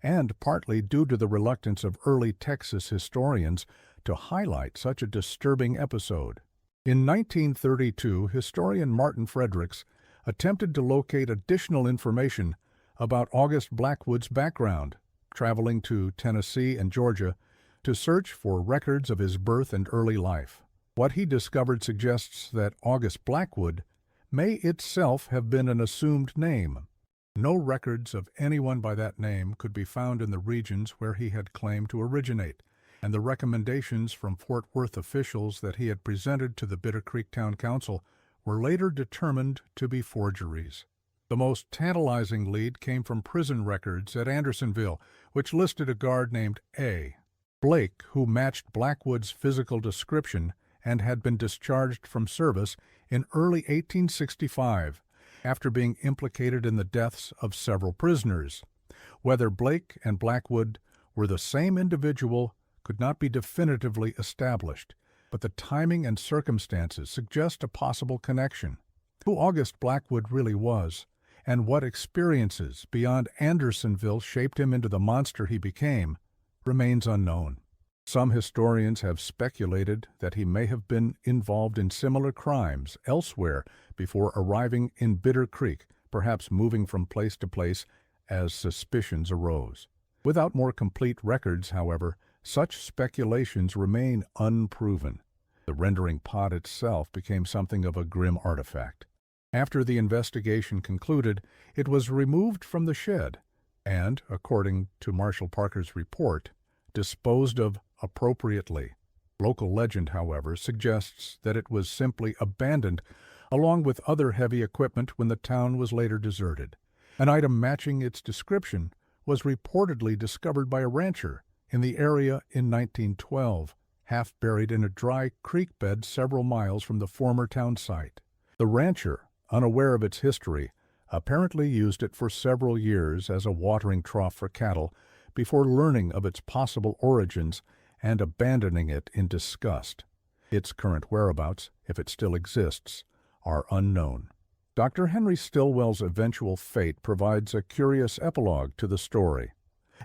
and partly due to the reluctance of early Texas historians to highlight such a disturbing episode. In 1932, historian Martin Fredericks attempted to locate additional information about August Blackwood's background, traveling to Tennessee and Georgia to search for records of his birth and early life. What he discovered suggests that August Blackwood may itself have been an assumed name. No records of anyone by that name could be found in the regions where he had claimed to originate, and the recommendations from Fort Worth officials that he had presented to the Bitter Creek Town Council were later determined to be forgeries. The most tantalizing lead came from prison records at Andersonville, which listed a guard named A. Blake, who matched Blackwood's physical description and had been discharged from service in early 1865 after being implicated in the deaths of several prisoners. Whether Blake and Blackwood were the same individual could not be definitively established, but the timing and circumstances suggest a possible connection. Who August Blackwood really was, and what experiences beyond Andersonville shaped him into the monster he became, remains unknown. Some historians have speculated that he may have been involved in similar crimes elsewhere before arriving in Bitter Creek, perhaps moving from place to place as suspicions arose. Without more complete records, however, such speculations remain unproven. The rendering pot itself became something of a grim artifact. After the investigation concluded, it was removed from the shed and, according to Marshall Parker's report, disposed of appropriately. Local legend, however, suggests that it was simply abandoned along with other heavy equipment when the town was later deserted. An item matching its description was reportedly discovered by a rancher in the area in 1912, half buried in a dry creek bed several miles from the former town site. The rancher, unaware of its history, apparently used it for several years as a watering trough for cattle before learning of its possible origins and abandoning it in disgust. Its current whereabouts, if it still exists, are unknown. Dr. Henry Stillwell's eventual fate provides a curious epilogue to the story.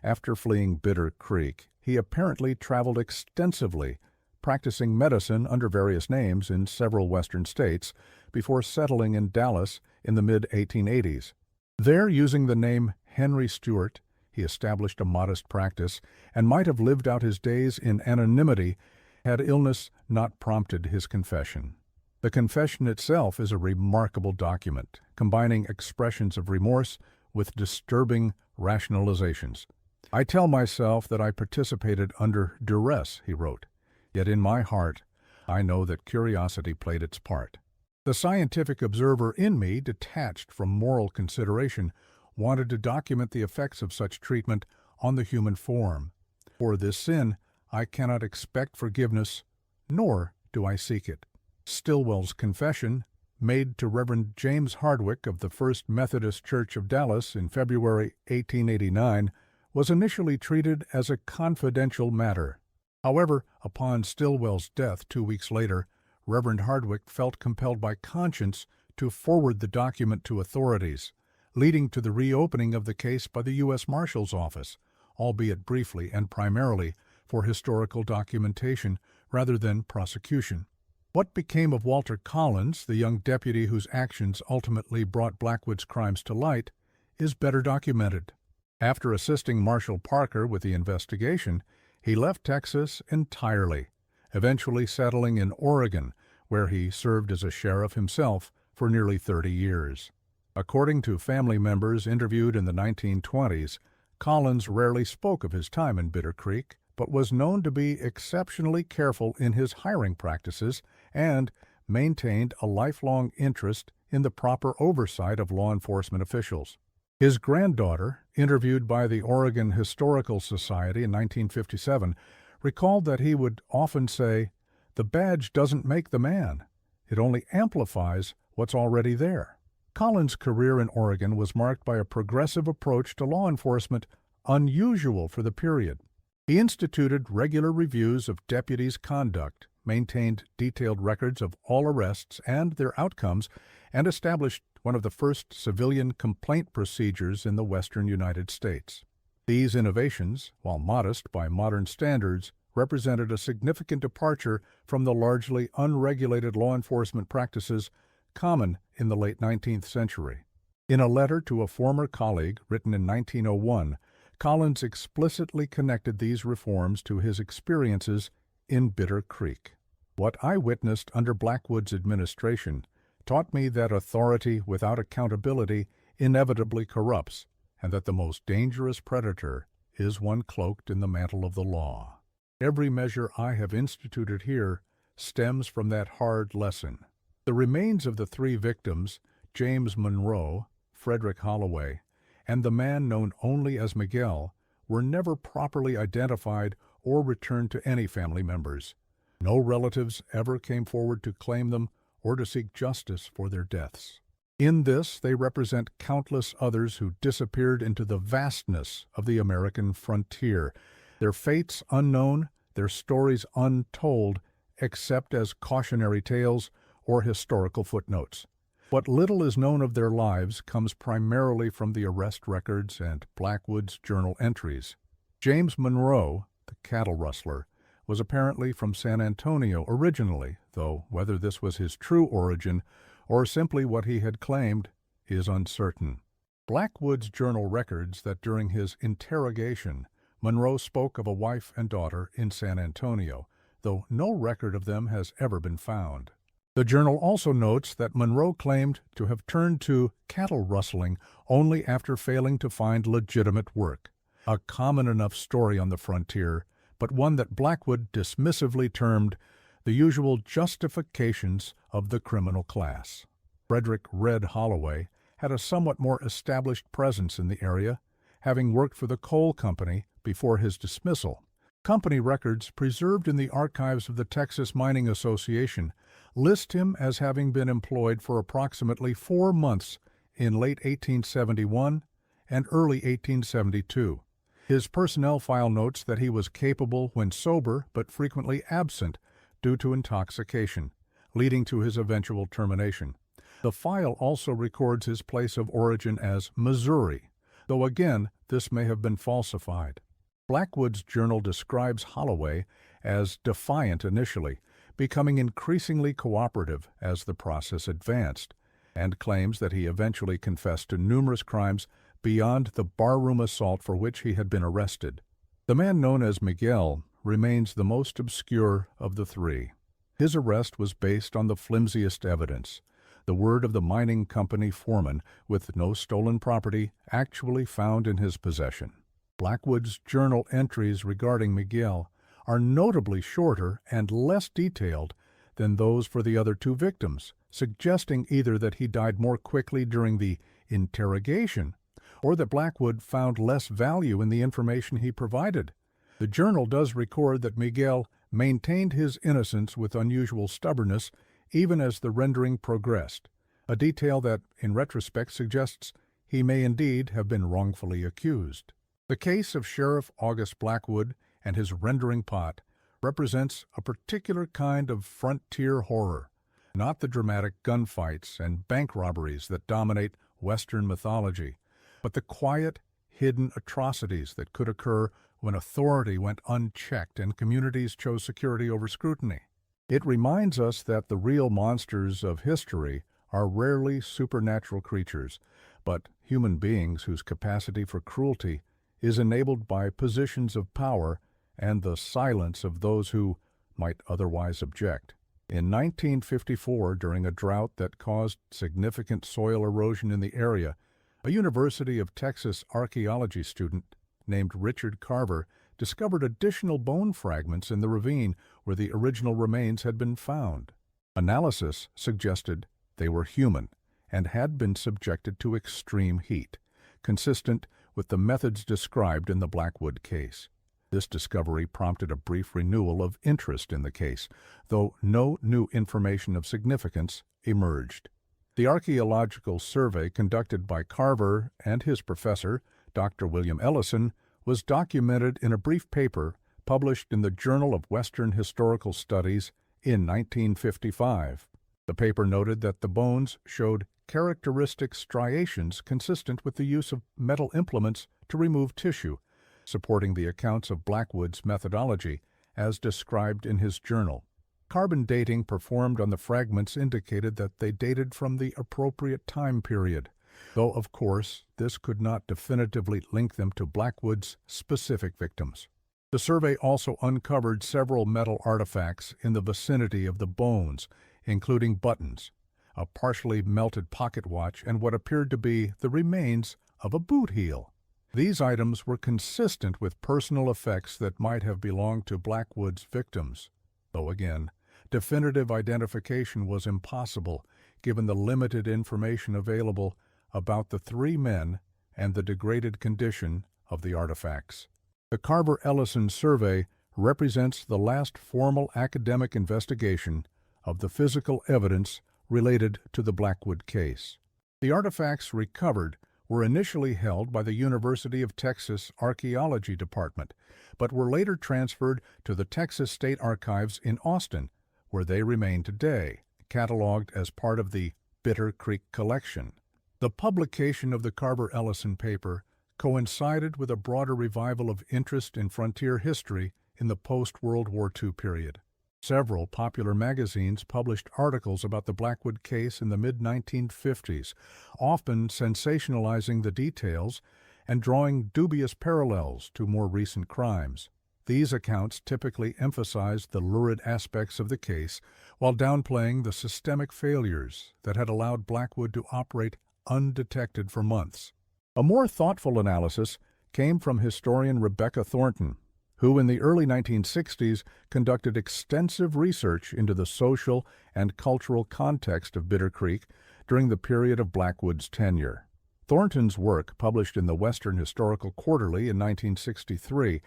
After fleeing Bitter Creek, he apparently traveled extensively, practicing medicine under various names in several western states before settling in Dallas in the mid-1880s. There, using the name Henry Stewart, he established a modest practice and might have lived out his days in anonymity had illness not prompted his confession. The confession itself is a remarkable document, combining expressions of remorse with disturbing rationalizations. "I tell myself that I participated under duress," he wrote, "yet in my heart I know that curiosity played its part. The scientific observer in me, detached from moral consideration, wanted to document the effects of such treatment on the human form. For this sin I cannot expect forgiveness, nor do I seek it." Stillwell's confession, made to Reverend James Hardwick of the First Methodist Church of Dallas in February 1889, was initially treated as a confidential matter. However, upon Stillwell's death 2 weeks later, Reverend Hardwick felt compelled by conscience to forward the document to authorities, leading to the reopening of the case by the U.S. Marshal's Office, albeit briefly and primarily for historical documentation rather than prosecution. What became of Walter Collins, the young deputy whose actions ultimately brought Blackwood's crimes to light, is better documented. After assisting Marshall Parker with the investigation, he left Texas entirely, eventually settling in Oregon, where he served as a sheriff himself for nearly 30 years. According to family members interviewed in the 1920s, Collins rarely spoke of his time in Bitter Creek, but was known to be exceptionally careful in his hiring practices and maintained a lifelong interest in the proper oversight of law enforcement officials. His granddaughter, interviewed by the Oregon Historical Society in 1957, recalled that he would often say, "The badge doesn't make the man. It only amplifies what's already there." Collins' career in Oregon was marked by a progressive approach to law enforcement unusual for the period. He instituted regular reviews of deputies' conduct, maintained detailed records of all arrests and their outcomes, and established one of the first civilian complaint procedures in the western United States. These innovations, while modest by modern standards, represented a significant departure from the largely unregulated law enforcement practices common in the late 19th century. In a letter to a former colleague written in 1901, Collins explicitly connected these reforms to his experiences in Bitter Creek. "What I witnessed under Blackwood's administration taught me that authority without accountability inevitably corrupts, and that the most dangerous predator is one cloaked in the mantle of the law." Every measure I have instituted here stems from that hard lesson. The remains of the three victims, James Monroe, Frederick Holloway, and the man known only as Miguel, were never properly identified or returned to any family members. No relatives ever came forward to claim them or to seek justice for their deaths. In this, they represent countless others who disappeared into the vastness of the American frontier, their fates unknown, their stories untold, except as cautionary tales or historical footnotes. What little is known of their lives comes primarily from the arrest records and Blackwood's journal entries. James Monroe, the cattle rustler, was apparently from San Antonio originally, though whether this was his true origin or simply what he had claimed is uncertain. Blackwood's journal records that during his interrogation, Monroe spoke of a wife and daughter in San Antonio, though no record of them has ever been found. The journal also notes that Monroe claimed to have turned to cattle rustling only after failing to find legitimate work, a common enough story on the frontier, but one that Blackwood dismissively termed the usual justifications of the criminal class. Frederick "Red" Holloway had a somewhat more established presence in the area, having worked for the coal company before his dismissal. Company records preserved in the archives of the Texas Mining Association list him as having been employed for approximately 4 months in late 1871 and early 1872. His personnel file notes that he was capable when sober but frequently absent due to intoxication, leading to his eventual termination. The file also records his place of origin as Missouri, though again this may have been falsified. Blackwood's journal describes Holloway as defiant initially, becoming increasingly cooperative as the process advanced, and claims that he eventually confessed to numerous crimes beyond the barroom assault for which he had been arrested. The man known as Miguel remains the most obscure of the three. His arrest was based on the flimsiest evidence, the word of the mining company foreman, with no stolen property actually found in his possession. Blackwood's journal entries regarding Miguel are notably shorter and less detailed than those for the other two victims, suggesting either that he died more quickly during the interrogation or that Blackwood found less value in the information he provided. The journal does record that Miguel maintained his innocence with unusual stubbornness even as the rendering progressed, a detail that, in retrospect, suggests he may indeed have been wrongfully accused. The case of Sheriff August Blackwood and his rendering pot represents a particular kind of frontier horror, not the dramatic gunfights and bank robberies that dominate Western mythology, but the quiet, hidden atrocities that could occur when authority went unchecked and communities chose security over scrutiny. It reminds us that the real monsters of history are rarely supernatural creatures, but human beings whose capacity for cruelty is enabled by positions of power and the silence of those who might otherwise object. In 1954, during a drought that caused significant soil erosion in the area, a University of Texas archaeology student named Richard Carver discovered additional bone fragments in the ravine where the original remains had been found. Analysis suggested they were human and had been subjected to extreme heat, consistent with the methods described in the Blackwood case. This discovery prompted a brief renewal of interest in the case, though no new information of significance emerged. The archaeological survey conducted by Carver and his professor, Dr. William Ellison, was documented in a brief paper published in the Journal of Western Historical Studies in 1955. The paper noted that the bones showed characteristic striations consistent with the use of metal implements to remove tissue, supporting the accounts of Blackwood's methodology as described in his journal. Carbon dating performed on the fragments indicated that they dated from the appropriate time period, though of course this could not definitively link them to Blackwood's specific victims. The survey also uncovered several metal artifacts in the vicinity of the bones, including buttons, a partially melted pocket watch, and what appeared to be the remains of a boot heel. These items were consistent with personal effects that might have belonged to Blackwood's victims, though again, definitive identification was impossible given the limited information available about the three men and the degraded condition of the artifacts. The Carver-Ellison survey represents the last formal academic investigation of the physical evidence related to the Blackwood case. The artifacts recovered were initially held by the University of Texas Archeology Department, but were later transferred to the Texas State Archives in Austin, where they remain today, cataloged as part of the Bitter Creek collection. The publication of the Carver-Ellison paper coincided with a broader revival of interest in frontier history in the post-World War II period. Several popular magazines published articles about the Blackwood case in the mid-1950s, often sensationalizing the details and drawing dubious parallels to more recent crimes. These accounts typically emphasized the lurid aspects of the case while downplaying the systemic failures that had allowed Blackwood to operate undetected for months. A more thoughtful analysis came from historian Rebecca Thornton, who in the early 1960s conducted extensive research into the social and cultural context of Bitter Creek during the period of Blackwood's tenure. Thornton's work, published in the Western Historical Quarterly in 1963,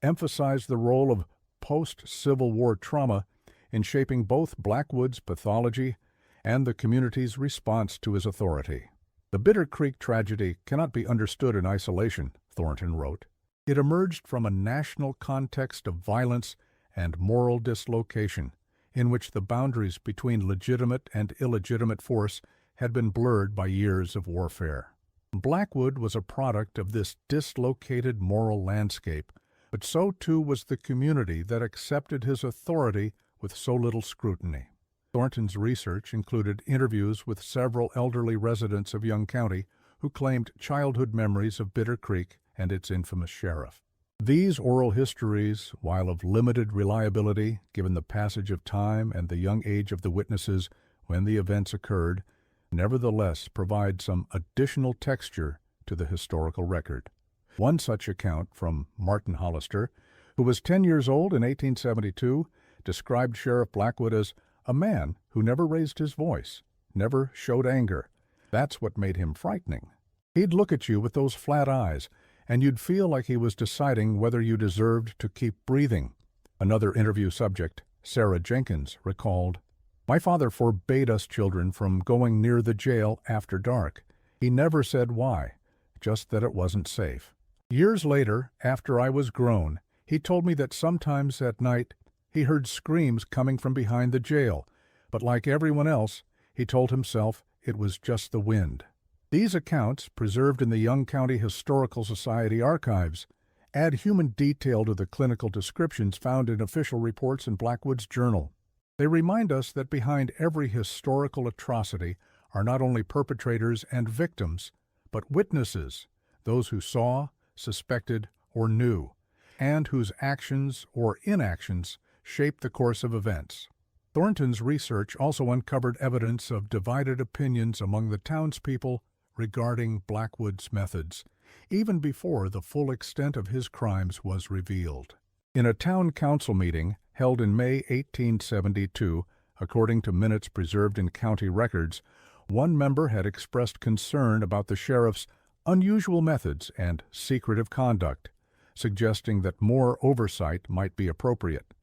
emphasized the role of post-Civil War trauma in shaping both Blackwood's pathology and the community's response to his authority. The Bitter Creek tragedy cannot be understood in isolation, Thornton wrote. It emerged from a national context of violence and moral dislocation, in which the boundaries between legitimate and illegitimate force had been blurred by years of warfare. Blackwood was a product of this dislocated moral landscape, but so too was the community that accepted his authority with so little scrutiny. Thornton's research included interviews with several elderly residents of Young County who claimed childhood memories of Bitter Creek and its infamous sheriff. These oral histories, while of limited reliability given the passage of time and the young age of the witnesses when the events occurred, nevertheless provide some additional texture to the historical record. One such account from Martin Hollister, who was 10 years old in 1872, described Sheriff Blackwood as a man who never raised his voice, never showed anger. That's what made him frightening. He'd look at you with those flat eyes, and you'd feel like he was deciding whether you deserved to keep breathing. Another interview subject, Sarah Jenkins, recalled, "My father forbade us children from going near the jail after dark. He never said why, just that it wasn't safe." Years later, after I was grown, he told me that sometimes at night he heard screams coming from behind the jail, but like everyone else, he told himself it was just the wind. These accounts, preserved in the Young County Historical Society archives, add human detail to the clinical descriptions found in official reports in Blackwood's journal. They remind us that behind every historical atrocity are not only perpetrators and victims, but witnesses, those who saw, suspected, or knew, and whose actions or inactions shaped the course of events. Thornton's research also uncovered evidence of divided opinions among the townspeople regarding Blackwood's methods, even before the full extent of his crimes was revealed. In a town council meeting held in May 1872, according to minutes preserved in county records, one member had expressed concern about the sheriff's unusual methods and secretive conduct, suggesting that more oversight might be appropriate.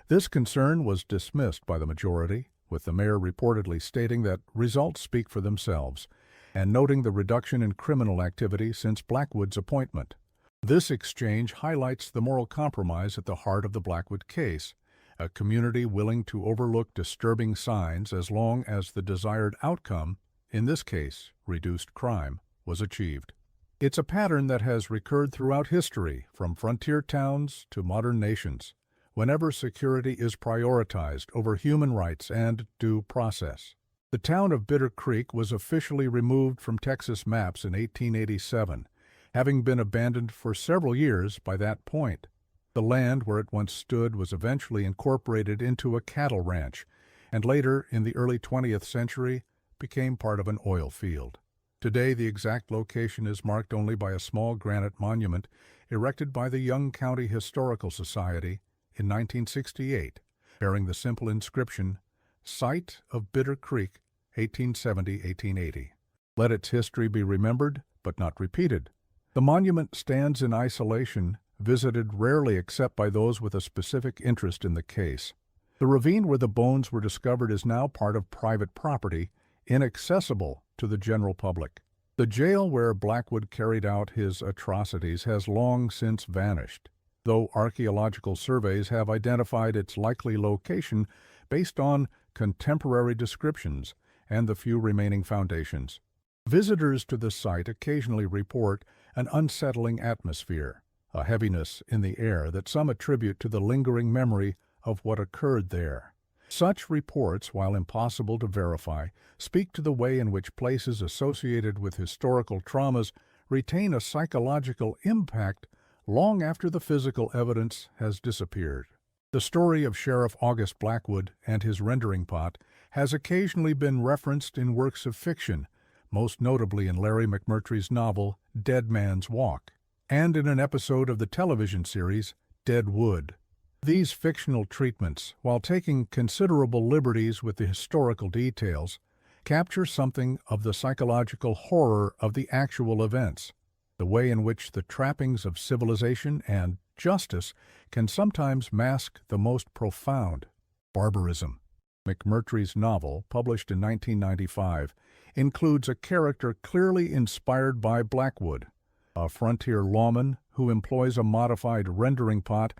This concern was dismissed by the majority, with the mayor reportedly stating that results speak for themselves, and noting the reduction in criminal activity since Blackwood's appointment. This exchange highlights the moral compromise at the heart of the Blackwood case, a community willing to overlook disturbing signs as long as the desired outcome, in this case, reduced crime, was achieved. It's a pattern that has recurred throughout history, from frontier towns to modern nations, whenever security is prioritized over human rights and due process. The town of Bitter Creek was officially removed from Texas maps in 1887, having been abandoned for several years by that point. The land where it once stood was eventually incorporated into a cattle ranch, and later, in the early 20th century, became part of an oil field. Today, the exact location is marked only by a small granite monument erected by the Young County Historical Society in 1968, bearing the simple inscription, Site of Bitter Creek, 1870-1880. Let its history be remembered, but not repeated. The monument stands in isolation, visited rarely except by those with a specific interest in the case. The ravine where the bones were discovered is now part of private property, inaccessible to the general public. The jail where Blackwood carried out his atrocities has long since vanished, though archaeological surveys have identified its likely location based on contemporary descriptions and the few remaining foundations. Visitors to the site occasionally report an unsettling atmosphere, a heaviness in the air that some attribute to the lingering memory of what occurred there. Such reports, while impossible to verify, speak to the way in which places associated with historical traumas retain a psychological impact long after the physical evidence has disappeared. The story of Sheriff August Blackwood and his rendering pot has occasionally been referenced in works of fiction, most notably in Larry McMurtry's novel Dead Man's Walk, and in an episode of the television series Dead Wood. These fictional treatments, while taking considerable liberties with the historical details, capture something of the psychological horror of the actual events, the way in which the trappings of civilization and justice can sometimes mask the most profound barbarism. McMurtry's novel, published in 1995, includes a character clearly inspired by Blackwood, a frontier lawman who employs a modified rendering pot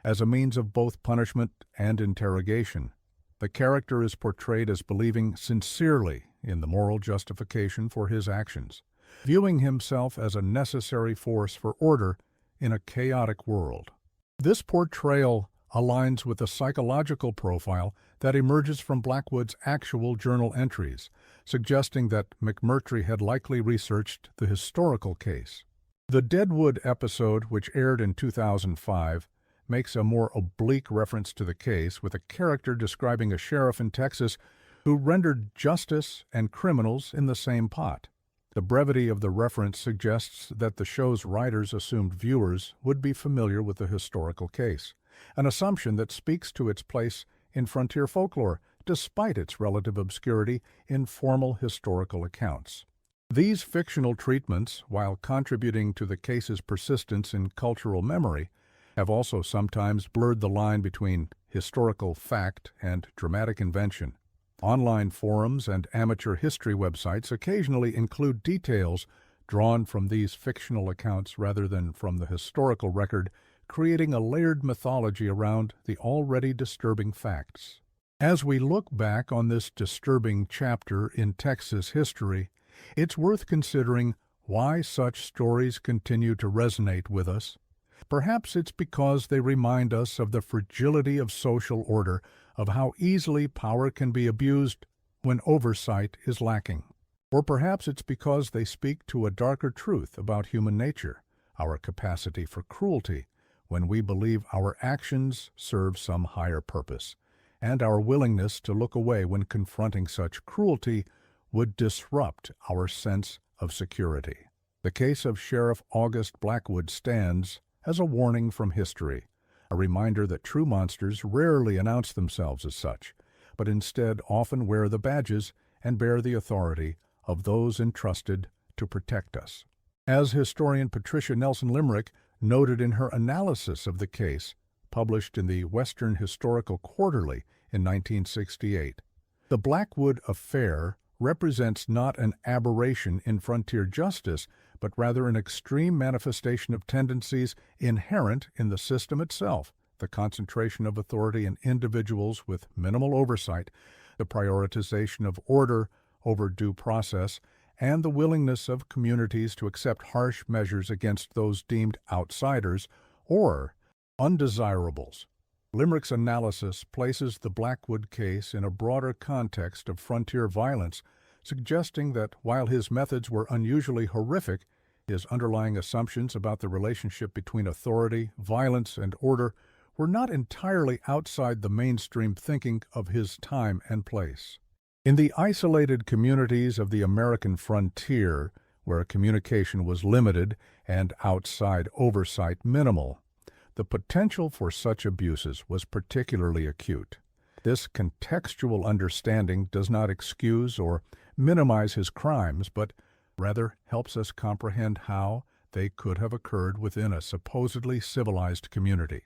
as a means of both punishment and interrogation. The character is portrayed as believing sincerely in the moral justification for his actions, viewing himself as a necessary force for order in a chaotic world. This portrayal aligns with the psychological profile that emerges from Blackwood's actual journal entries, suggesting that McMurtry had likely researched the historical case. The Deadwood episode, which aired in 2005, makes a more oblique reference to the case, with a character describing a sheriff in Texas who rendered justice and criminals in the same pot. The brevity of the reference suggests that the show's writers assumed viewers would be familiar with the historical case, an assumption that speaks to its place in frontier folklore, despite its relative obscurity in formal historical accounts. These fictional treatments, while contributing to the case's persistence in cultural memory, have also sometimes blurred the line between historical fact and dramatic invention. Online forums and amateur history websites occasionally include details drawn from these fictional accounts rather than from the historical record, creating a layered mythology around the already disturbing facts. As we look back on this disturbing chapter in Texas history, it's worth considering why such stories continue to resonate with us. Perhaps it's because they remind us of the fragility of social order, of how easily power can be abused when oversight is lacking. Or perhaps it's because they speak to a darker truth about human nature, our capacity for cruelty, when we believe our actions serve some higher purpose, and our willingness to look away when confronting such cruelty would disrupt our sense of security. The case of Sheriff August Blackwood stands as a warning from history, a reminder that true monsters rarely announce themselves as such, but instead often wear the badges and bear the authority of those entrusted to protect us. As historian Patricia Nelson Limerick noted in her analysis of the case, published in the Western Historical Quarterly in 1968, the Blackwood affair represents not an aberration in frontier justice, but rather an extreme manifestation of tendencies inherent in the system itself, the concentration of authority in individuals with minimal oversight, the prioritization of order over due process, and the willingness of communities to accept harsh measures against those deemed outsiders or undesirables. Limerick's analysis places the Blackwood case in a broader context of frontier violence, suggesting that while his methods were unusually horrific, his underlying assumptions about the relationship between authority, violence, and order were not entirely outside the mainstream thinking of his time and place. In the isolated communities of the American frontier, where communication was limited and outside oversight minimal, the potential for such abuses was particularly acute. This contextual understanding does not excuse or minimize his crimes, but rather helps us comprehend how they could have occurred within a supposedly civilized community.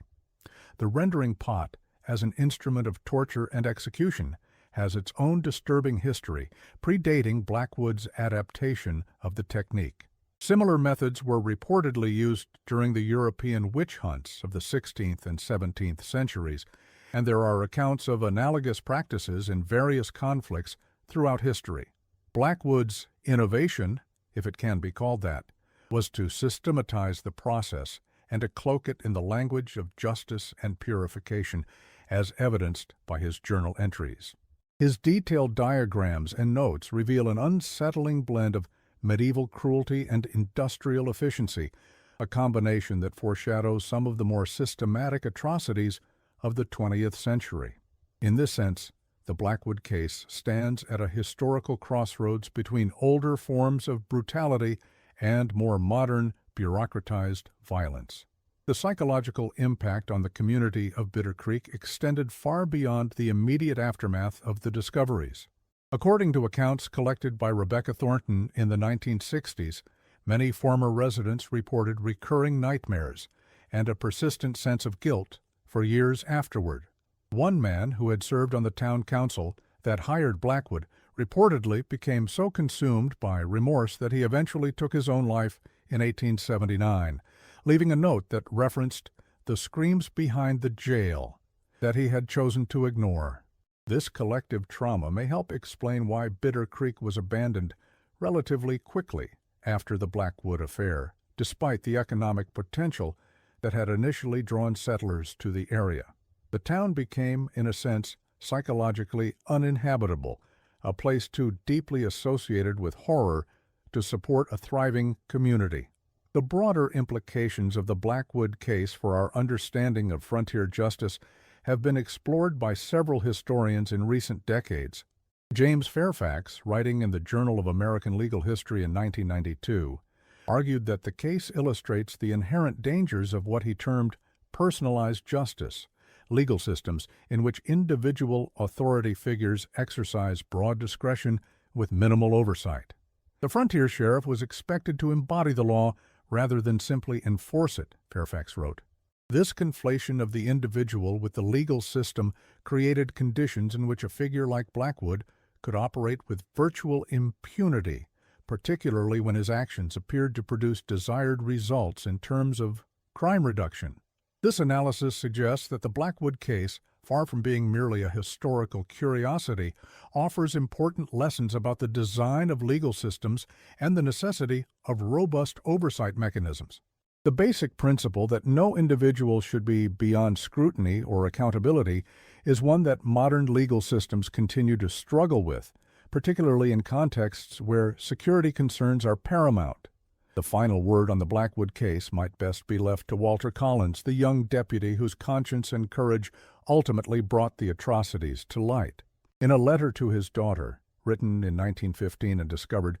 The rendering pot as an instrument of torture and execution has its own disturbing history, predating Blackwood's adaptation of the technique. Similar methods were reportedly used during the European witch hunts of the 16th and 17th centuries, and there are accounts of analogous practices in various conflicts throughout history. Blackwood's innovation, if it can be called that, was to systematize the process and to cloak it in the language of justice and purification, as evidenced by his journal entries. His detailed diagrams and notes reveal an unsettling blend of medieval cruelty and industrial efficiency, a combination that foreshadows some of the more systematic atrocities of the 20th century. In this sense, the Blackwood case stands at a historical crossroads between older forms of brutality and more modern, bureaucratized violence. The psychological impact on the community of Bitter Creek extended far beyond the immediate aftermath of the discoveries. According to accounts collected by Rebecca Thornton in the 1960s, many former residents reported recurring nightmares and a persistent sense of guilt for years afterward. One man who had served on the town council that hired Blackwood reportedly became so consumed by remorse that he eventually took his own life in 1879, leaving a note that referenced the screams behind the jail that he had chosen to ignore. This collective trauma may help explain why Bitter Creek was abandoned relatively quickly after the Blackwood affair, despite the economic potential that had initially drawn settlers to the area. The town became, in a sense, psychologically uninhabitable, a place too deeply associated with horror to support a thriving community. The broader implications of the Blackwood case for our understanding of frontier justice have been explored by several historians in recent decades. James Fairfax, writing in the Journal of American Legal History in 1992, argued that the case illustrates the inherent dangers of what he termed personalized justice, legal systems in which individual authority figures exercise broad discretion with minimal oversight. The frontier sheriff was expected to embody the law rather than simply enforce it, Fairfax wrote. This conflation of the individual with the legal system created conditions in which a figure like Blackwood could operate with virtual impunity, particularly when his actions appeared to produce desired results in terms of crime reduction. This analysis suggests that the Blackwood case, far from being merely a historical curiosity, offers important lessons about the design of legal systems and the necessity of robust oversight mechanisms. The basic principle that no individual should be beyond scrutiny or accountability is one that modern legal systems continue to struggle with, particularly in contexts where security concerns are paramount. The final word on the Blackwood case might best be left to Walter Collins, the young deputy whose conscience and courage ultimately brought the atrocities to light. In a letter to his daughter, written in 1915 and discovered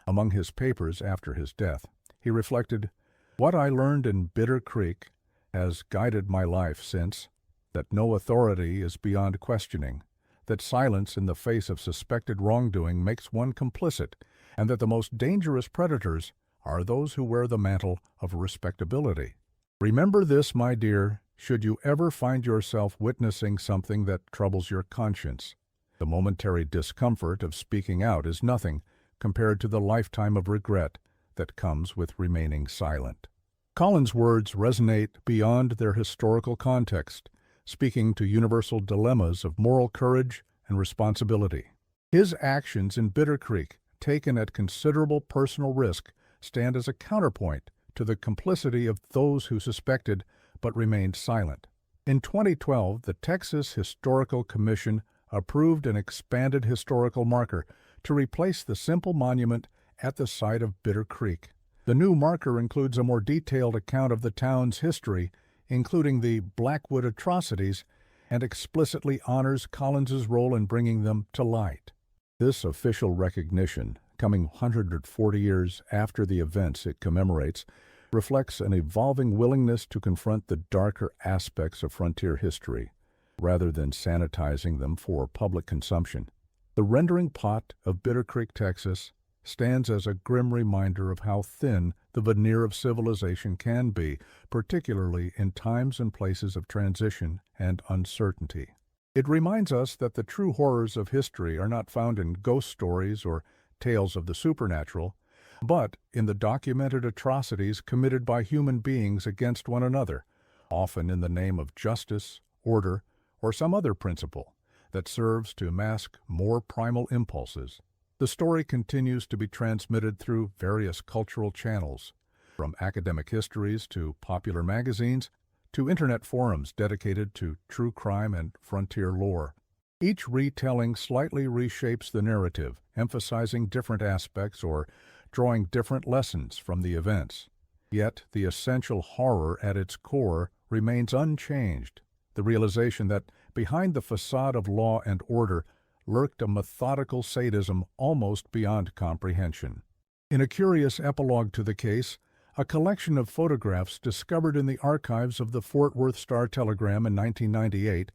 among his papers after his death, he reflected, "What I learned in Bitter Creek has guided my life since, that no authority is beyond questioning, that silence in the face of suspected wrongdoing makes one complicit, and that the most dangerous predators are those who wear the mantle of respectability. Remember this, my dear, should you ever find yourself witnessing something that troubles your conscience. The momentary discomfort of speaking out is nothing compared to the lifetime of regret that comes with remaining silent." Collins' words resonate beyond their historical context, speaking to universal dilemmas of moral courage and responsibility. His actions in Bitter Creek, taken at considerable personal risk, stand as a counterpoint to the complicity of those who suspected but remained silent. In 2012, the Texas Historical Commission approved an expanded historical marker to replace the simple monument at the site of Bitter Creek. The new marker includes a more detailed account of the town's history, including the Blackwood atrocities, and explicitly honors Collins's role in bringing them to light. This official recognition, coming 140 years after the events it commemorates, reflects an evolving willingness to confront the darker aspects of frontier history, rather than sanitizing them for public consumption. The rendering pot of Bitter Creek, Texas, stands as a grim reminder of how thin the veneer of civilization can be, particularly in times and places of transition and uncertainty. It reminds us that the true horrors of history are not found in ghost stories or tales of the supernatural, but in the documented atrocities committed by human beings against one another, often in the name of justice, order, or some other principle that serves to mask more primal impulses. The story continues to be transmitted through various cultural channels, from academic histories to popular magazines to internet forums dedicated to true crime and frontier lore. Each retelling slightly reshapes the narrative, emphasizing different aspects or drawing different lessons from the events. Yet the essential horror at its core remains unchanged, the realization that behind the facade of law and order lurked a methodical sadism almost beyond comprehension. In a curious epilogue to the case, a collection of photographs discovered in the archives of the Fort Worth Star-Telegram in 1998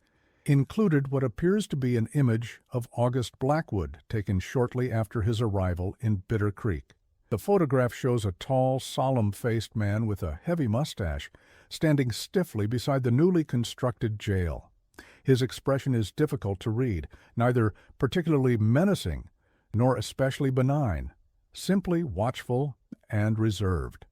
included what appears to be an image of August Blackwood taken shortly after his arrival in Bitter Creek. The photograph shows a tall, solemn-faced man with a heavy mustache standing stiffly beside the newly constructed jail. His expression is difficult to read, neither particularly menacing nor especially benign, simply watchful and reserved.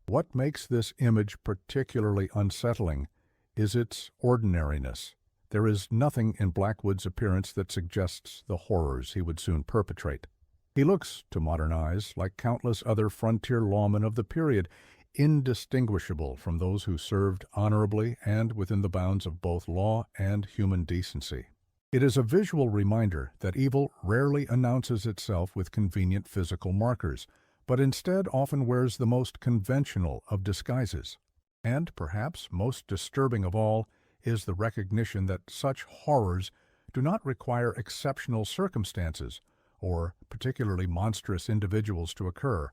What makes this image particularly unsettling is its ordinariness. There is nothing in Blackwood's appearance that suggests the horrors he would soon perpetrate. He looks, to modern eyes, like countless other frontier lawmen of the period, indistinguishable from those who served honorably and within the bounds of both law and human decency. It is a visual reminder that evil rarely announces itself with convenient physical markers, but instead often wears the most conventional of disguises. And perhaps most disturbing of all is the recognition that such horrors do not require exceptional circumstances or particularly monstrous individuals to occur.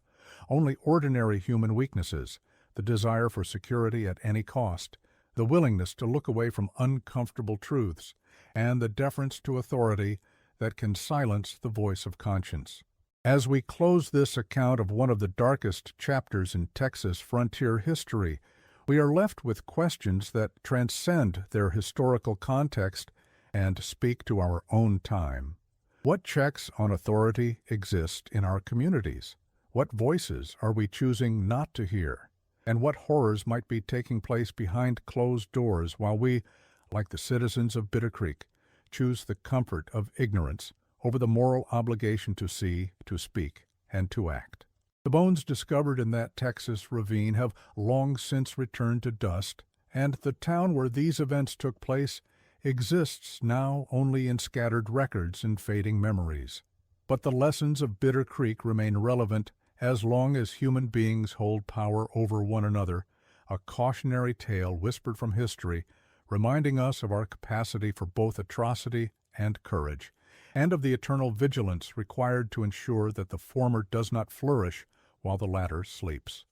Only ordinary human weaknesses, the desire for security at any cost, the willingness to look away from uncomfortable truths, and the deference to authority that can silence the voice of conscience. As we close this account of one of the darkest chapters in Texas frontier history, we are left with questions that transcend their historical context and speak to our own time. What checks on authority exist in our communities? What voices are we choosing not to hear? And what horrors might be taking place behind closed doors while we, like the citizens of Bitter Creek, choose the comfort of ignorance over the moral obligation to see, to speak, and to act? The bones discovered in that Texas ravine have long since returned to dust, and the town where these events took place exists now only in scattered records and fading memories. But the lessons of Bitter Creek remain relevant as long as human beings hold power over one another, a cautionary tale whispered from history, reminding us of our capacity for both atrocity and courage, and of the eternal vigilance required to ensure that the former does not flourish while the latter sleeps.